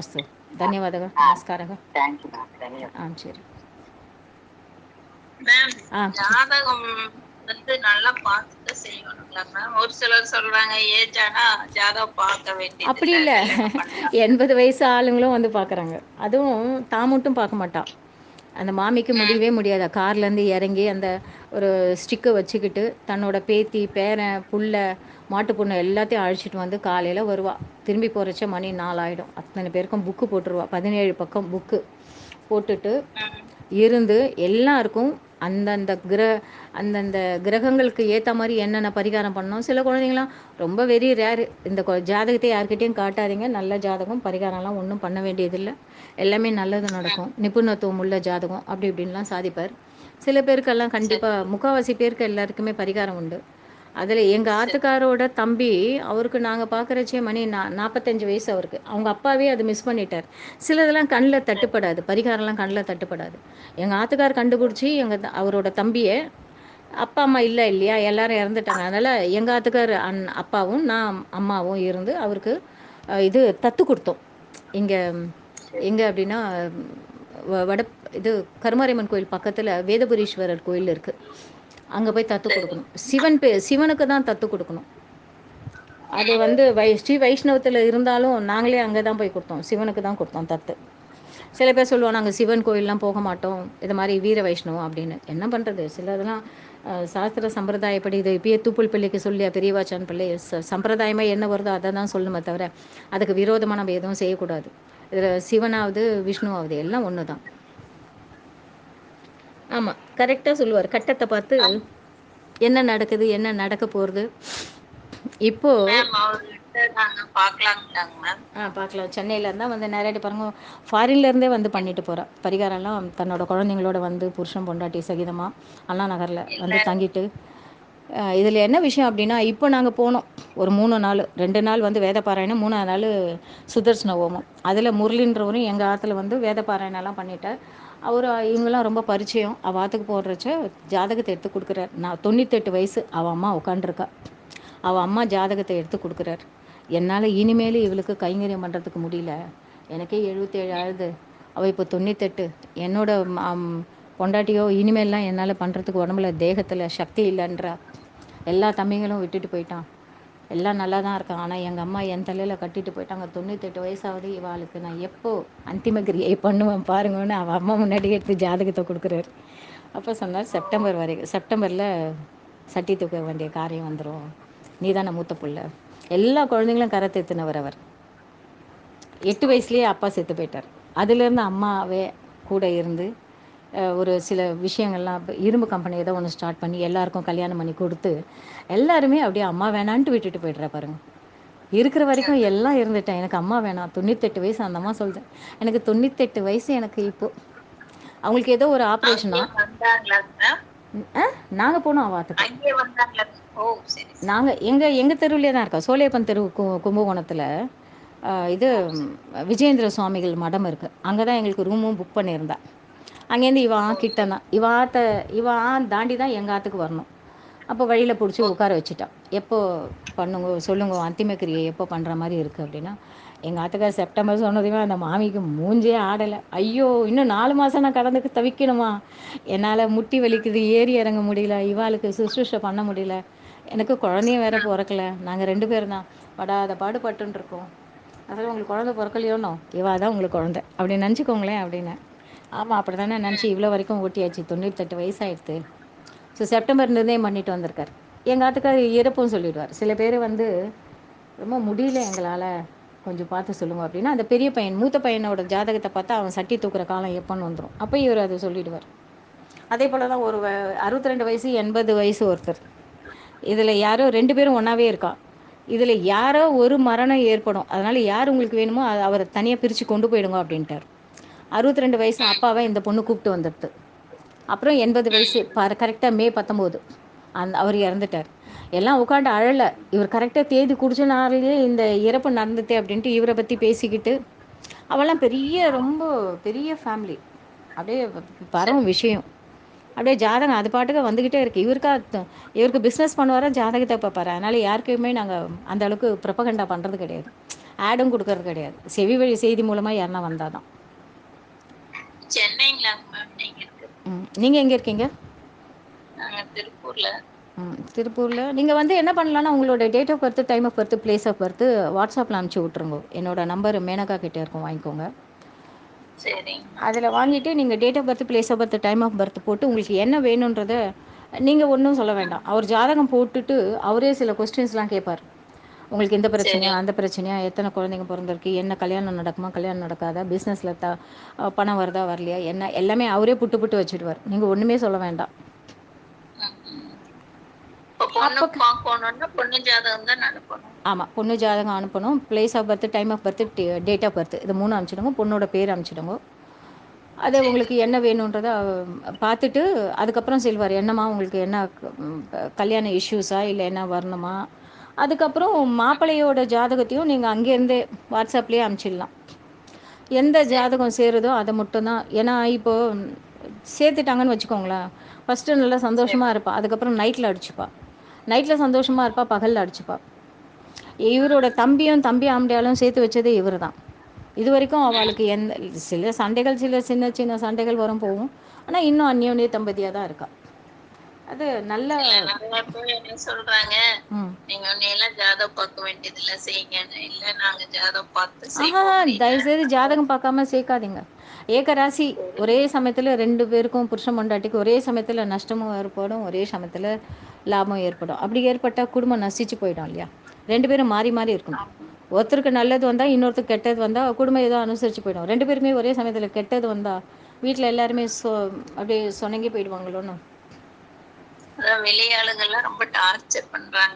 அஸ்து. ಧನ್ಯವಾದಗಳು. ನಮಸ್ಕಾರಗಳು. சரி. ஜாதகம் வந்து நல்லா பார்த்துட்டு செய்யணுங்களா மேம்? ஒரு சிலர் சொல்றாங்க ஏஜ் ஆனா ஜாதகம் பார்க்க வேண்டியது. அப்படி இல்லை, 80 வயசு ஆளுங்களும் வந்து பார்க்குறாங்க. அதுவும் தான் மட்டும் பார்க்க மாட்டான். அந்த மாமிக்கு முடியவே முடியாதா, கார்லேருந்து இறங்கி அந்த ஒரு ஸ்டிக்கை வச்சுக்கிட்டு தன்னோட பேத்தி பேரன் புள்ள மாட்டு பொண்ணு எல்லாத்தையும் அழைச்சிட்டு வந்து காலையில் வருவாள். திரும்பி போகிறச்ச மணி 4 ஆகிடும். அத்தனை பேருக்கும் புக்கு போட்டுருவா, 17 பக்கம் புக்கு போட்டுட்டு இருந்து எல்லாருக்கும் அந்தந்த கிரகங்களுக்கு ஏற்ற மாதிரி என்னென்ன பரிகாரம் பண்ணணும். சில குழந்தைங்களாம் ரொம்ப வெரி ரேரு, இந்த ஜாதகத்தை யார்கிட்டையும் காட்டாதீங்க, நல்ல ஜாதகம், பரிகாரம்லாம் ஒன்றும் பண்ண வேண்டியதில்லை, எல்லாமே நல்லது நடக்கும், நிபுணத்துவம் உள்ள ஜாதகம் அப்படி இப்படின்லாம் சாதிப்பார். சில பேருக்கெல்லாம் கண்டிப்பாக முக்கால்வாசி பேருக்கு எல்லாருக்குமே பரிகாரம் உண்டு. அதில் எங்கள் சரி. ஆத்துக்காரோட தம்பி, அவருக்கு நாங்கள் பார்க்குறச்சே மணி 45 வயசு அவருக்கு. அவங்க அப்பாவே அது மிஸ் பண்ணிட்டார். சிலதெல்லாம் கண்ணில் தட்டுப்படாது, பரிகாரம்லாம் கண்ணில் தட்டுப்படாது. எங்கள் ஆத்துக்கார் கண்டுபிடிச்சி அவரோட தம்பியை, அப்பா அம்மா இல்லை இல்லையா, எல்லாரும் இறந்துட்டாங்க. அதனால் எங்கள் ஆத்துக்கார் அப்பாவும் நான் அம்மாவும் இருந்து அவருக்கு இது தத்து கொடுத்தோம். இங்கே எங்கே அப்படின்னா வட இது கருமாரியம்மன் கோயில் பக்கத்தில் வேதபுரீஸ்வரர் கோயில் இருக்குது. அங்கே போய் தத்து சரி. கொடுக்கணும். சிவனுக்கு தான் தத்து கொடுக்கணும். அது வந்து ஸ்ரீ வைஷ்ணவத்தில் இருந்தாலும் நாங்களே அங்கே தான் போய் கொடுத்தோம். சிவனுக்கு தான் கொடுத்தோம் தத்து. சில பேர் சொல்லுவோம் நாங்கள் சிவன் கோயிலெலாம் போக மாட்டோம், இது மாதிரி வீர வைஷ்ணவம் அப்படின்னு. என்ன பண்ணுறது, சில இதெல்லாம் சாஸ்திர சம்பிரதாயப்படி இது இப்பயே தூப்புள் பிள்ளைக்கு சொல்லியா பெரியவாச்சான் பிள்ளை சம்பிரதாயமாக என்ன வருதோ அதை தான் சொல்லணுமே தவிர அதுக்கு விரோதமாக நம்ம எதுவும் செய்யக்கூடாது. இதில் சிவனாவது விஷ்ணுவாவது எல்லாம் ஒன்று தான். ஆமாம், கரெக்டாக சொல்லுவார். கட்டத்தை பார்த்து என்ன நடக்குது, என்ன நடக்க போகிறது. இப்போது மேம் அவர்கிட்ட நாங்க பார்க்கலாங்களாங்க மேம்? பார்க்கலாம். சென்னையிலேருந்தா வந்து நிறைய பாருங்க, ஃபாரின்லேருந்தே வந்து பண்ணிட்டு போகிறா பரிகாரம்லாம். தன்னோட குழந்தைங்களோட வந்து புருஷன் பொண்டாட்டி சகிதமாக அண்ணா நகரில் இல்ல. வந்து தங்கிட்டு. இதில் என்ன விஷயம் அப்படின்னா, இப்போ நாங்கள் போனோம் ஒரு 3 நாள், 2 நாள் வந்து வேத பாராயணம், 3ஆவது நாள் சுதர்சன ஹோமம். அதில் முரளின்றவரும் எங்கள் ஆற்றுல வந்து வேத பாராயணம்லாம் பண்ணிட்டார். அவர் இவங்கெல்லாம் ரொம்ப பரிச்சயம். அவள் ஆற்றுக்கு போடுறச்ச ஜாதகத்தை எடுத்து கொடுக்குறார். நான் 98 வயசு அவள் அம்மா உட்காண்ட்ருக்கா. அவள் அம்மா ஜாதகத்தை எடுத்து கொடுக்குறார். என்னால் இனிமேல் இவளுக்கு கைங்கரியம் பண்ணுறதுக்கு முடியல, எனக்கே 77 ஆகுது, அவள் இப்போ 98. என்னோட பொண்டாட்டியோ இனிமேல்லாம் என்னால் பண்ணுறதுக்கு உடம்புல தேகத்தில் சக்தி இல்லைன்றா. எல்லா தம்பிங்களும் விட்டுட்டு போயிட்டான், எல்லாம் நல்லா தான் இருக்கான். ஆனால் எங்கள் அம்மா என் தலையில் கட்டிட்டு போயிட்டாங்க. 98 வயசாவது இவாளுக்கு நான் எப்போ அந்திம கிரியை பண்ணுவேன் பாருங்கன்னு அவள் அம்மா முன்னாடி எடுத்து ஜாதகத்தை கொடுக்குறாரு. அப்போ சொன்னார் செப்டம்பர் வரைக்கும், செப்டம்பரில் சட்டி தூக்க வேண்டிய காரியம் வந்துடும், நீ தானே மூத்த புள்ள. எல்லா குழந்தைங்களும் கரை தேத்தினவர் அவர். 8 வயசுலேயே அப்பா செத்து போயிட்டார். அதுலேருந்து அம்மாவே கூட இருந்து ஒரு சில விஷயங்கள்லாம் இரும்பு கம்பெனி ஏதோ ஒன்று ஸ்டார்ட் பண்ணி எல்லாருக்கும் கல்யாணம் பண்ணி கொடுத்து எல்லாருமே அப்படியே அம்மா வேணான்ட்டு விட்டுட்டு போய்ட்றா பாருங்க. இருக்கிற வரைக்கும் எல்லாம் இருந்துட்டேன், எனக்கு அம்மா வேணாம். 98 வயசு அந்த அம்மா சொல்லுது. எனக்கு 98 வயசு எனக்கு இப்போது. அவங்களுக்கு ஏதோ ஒரு ஆப்ரேஷனா. அங்கே வந்தாங்களாங்க மேம்? நாங்கள் போனோம் அவாத்துக்கு. அங்கே வந்தாங்களா? ஓ சரி சரி. நாங்கள் எங்கள் தெருவிலே தான் இருக்கோம், சோலையப்பன் தெரு கும்பகோணத்தில். இது ஓ சரி. விஜயேந்திர சுவாமிகள் மடம் இருக்குது, அங்கே தான் எங்களுக்கு ரூமும் புக் பண்ணியிருந்தா. அங்கேருந்து ஓ இவன் கிட்ட சரி. தான் இவன் தாண்டி தான் எங்கள் ஆற்றுக்கு வரணும். அப்போ வழியில் பிடிச்சி ஓ உட்கார வச்சுட்டான். எப்போ பண்ணுங்க சொல்லுங்க, அந்திமக்கிரியை எப்போ பண்ணுற மாதிரி இருக்குது அப்படின்னா. எங்கள் ஆத்துக்கார் செப்டம்பர் சொன்னதுமே அந்த மாமிக்கு மூஞ்சே ஆடலை. ஐயோ, இன்னும் 4 மாதம் நான் கடந்துக்கு தவிக்கணுமா, என்னால் முட்டி வலிக்குது, ஏறி இறங்க முடியல, இவாளுக்கு சுசுஷை பண்ண முடியல, எனக்கு குழந்தையும் வேற பிறக்கல, நாங்கள் 2 பேர் தான் படாத பாடுபட்டுருக்கோம். அதில் உங்களுக்கு குழந்தை பிறக்கலையோனோ, இவா தான் உங்களுக்கு குழந்தை அப்படி நினச்சிக்கோங்களேன் அப்படின்னு. ஆமாம், அப்படி தானே நினச்சி இவ்வளோ வரைக்கும் ஓட்டியாச்சு, 98 வயசாகிடுது. ஸோ செப்டம்பர் நிர்ணயம் பண்ணிட்டு வந்திருக்கார். எங்கள் ஆத்துக்கார் இறப்பும் சொல்லிடுவார். சில பேர் வந்து ரொம்ப முடியல எங்களால், கொஞ்சம் பார்த்து சொல்லுங்கள் அப்படின்னா, அந்த பெரிய பையன் மூத்த பையனோட ஜாதகத்தை பார்த்தா அவன் சட்டி தூக்குற காலம் எப்போன்னு வந்துடும். அப்போ இவர் அதை சொல்லிடுவார். அதே போல் தான் ஒரு 62 வயசு 80 வயசு ஒருத்தர். இதில் யாரோ 2 பேரும் ஒன்றாவே இருக்கா. இதில் யாரோ ஒரு மரணம் ஏற்படும், அதனால் யார் உங்களுக்கு வேணுமோ அவரை தனியாக பிரித்து கொண்டு போயிடுங்க அப்படின்ட்டார். 62 வயசு அப்பாவை இந்த பொண்ணு கூப்பிட்டு வந்துடுது. அப்புறம் 80 வயசு கரெக்டாக மே 19 அவர் இறந்துட்டார். எல்லாம் உட்காந்து அழலை. இவர் கரெக்டாக தேதி குடிச்ச நாள்லேயே இந்த இறப்பு நடந்துட்டே அப்படின்ட்டு இவரை பற்றி பேசிக்கிட்டு. அவெல்லாம் ரொம்ப பெரிய ஃபேமிலி. அப்படியே பரவும் விஷயம். அப்படியே ஜாதகம் அது பாட்டுக்கு வந்துக்கிட்டே இருக்குது. இவருக்கு பிஸ்னஸ் பண்ணுவாரா, ஜாதகத்தை பார்ப்பாரு. அதனால் யாருக்குமே நாங்கள் அந்த அளவுக்கு ப்ரொபகண்டா பண்ணுறது கிடையாது, ஆடும் கொடுக்கறது கிடையாது. செவி வழி செய்தி மூலமாக யாருன்னா வந்தால் தான். சென்னைங்களாங்க மேம் நீங்க இருக்கு? நீங்கள் எங்கே இருக்கீங்க? நாங்க திருப்பூர்ல. திருப்பூரில். நீங்கள் வந்து என்ன பண்ணலான்னா, உங்களோட date of birth, time of birth, place of birth வாட்ஸ்அப்பில் அனுப்பிச்சி விட்ருங்க. என்னோட நம்பர் மேனகா கிட்டே இருக்கும், வாங்கிக்கோங்க. சரிங்க. அதில் வாங்கிட்டு நீங்கள் date of birth, place of birth, time of birth போட்டு உங்களுக்கு என்ன வேணுன்றதை நீங்கள் ஒன்றும் சொல்ல வேண்டாம். அவர் ஜாதகம் போட்டுட்டு அவரே சில கொஸ்டின்ஸ்லாம் கேட்பார். உங்களுக்கு இந்த பிரச்சனையா, சரி. அந்த பிரச்சனையா, எத்தனை குழந்தைங்க பிறந்திருக்கு, என்ன கல்யாணம் நடக்குமா, கல்யாணம் நடக்காதா, பிஸ்னஸில் பணம் வருதா வரலையா, என்ன எல்லாமே அவரே புட்டு புட்டு வச்சுடுவார். நீங்கள் ஒன்றுமே சொல்ல வேண்டாம். பொண்ணு பார்க்கணும்னா பொண்ணு ஜாதகம் தான் அனுப்பணும். ஆமாம், பொண்ணு ஜாதகம் அனுப்பணும். Place of birth, time of birth, date of birth, இது 3 அனுப்பிச்சிடுங்க. பொண்ணோட பேர் அனுப்பிச்சிடுங்க. அதை சரி. உங்களுக்கு என்ன வேணுன்றதை பார்த்துட்டு அதுக்கப்புறம் சொல்வார், என்னம்மா உங்களுக்கு என்ன கல்யாண இஷ்யூஸா இல்லை என்ன வரணுமா. அதுக்கப்புறம் மாப்பிள்ளையோட ஜாதகத்தையும் நீங்கள் அங்கேருந்தே வாட்ஸ்அப்லேயே அனுப்பிச்சிடலாம். எந்த சரி. ஜாதகம் சேருதோ அதை மட்டும்தான். ஏன்னா இப்போது சேர்த்துட்டாங்கன்னு வச்சுக்கோங்களேன், ஃபஸ்ட்டு நல்லா சரி. சந்தோஷமாக இருப்பா, அதுக்கப்புறம் நைட்டில் அடிச்சுப்பா, நைட்டில் சந்தோஷமாக இருப்பா, பகலில் அடிச்சுப்பா. இவரோட தம்பியும் தம்பி ஆம்படியாலும் சேர்த்து வச்சதே இவர் தான். இது வரைக்கும் அவளுக்கு எந்த சில சண்டைகள், சில சின்ன சின்ன சண்டைகள் வரும் போகும். ஆனால் இன்னும் அந்யோன்ய தம்பதியாக தான் இருக்கா. அது நல்ல சில நிறைய பேர் என்ன சொல்றாங்க, ம் நீங்க எல்லாம் ஜாதகம் பார்க்க வேண்டியதில்லை செய்யுங்கன்னு. இல்ல நாங்க ஜாதகம் பார்த்து ஆஹா, செய்வோம் அப்படின்னு. தயவுசெய்து ஜாதகம் பார்க்காம சேர்க்காதீங்க. ஏகராசி சரி. ஒரே சமயத்தில் 2 பேருக்கும் புருஷன் பொண்டாட்டிக்கு ஒரே சமயத்தில் நஷ்டமும் ஏற்படும், ஒரே சமயத்தில் லாபம் ஏற்படும். அப்படி ஏற்பட்டால் குடும்பம் நசிச்சு போயிடும் இல்லையா. 2 பேரும் மாறி மாறி இருக்கணும். ஆமா. ஒருத்தருக்கு நல்லது வந்தால் இன்னொருத்தருக்கு கெட்டது வந்தால் குடும்பம் ஏதோ அனுசரித்து போயிடும். 2 பேருமே ஒரே சமயத்தில் கெட்டது வந்தால் வீட்டில் எல்லாருமே அப்படியே சொனங்கி போயிடுவாங்களோன்னு. அதான் வெளியாளுங்கெல்லாம் ரொம்ப டார்ச்சர் பண்றாங்க.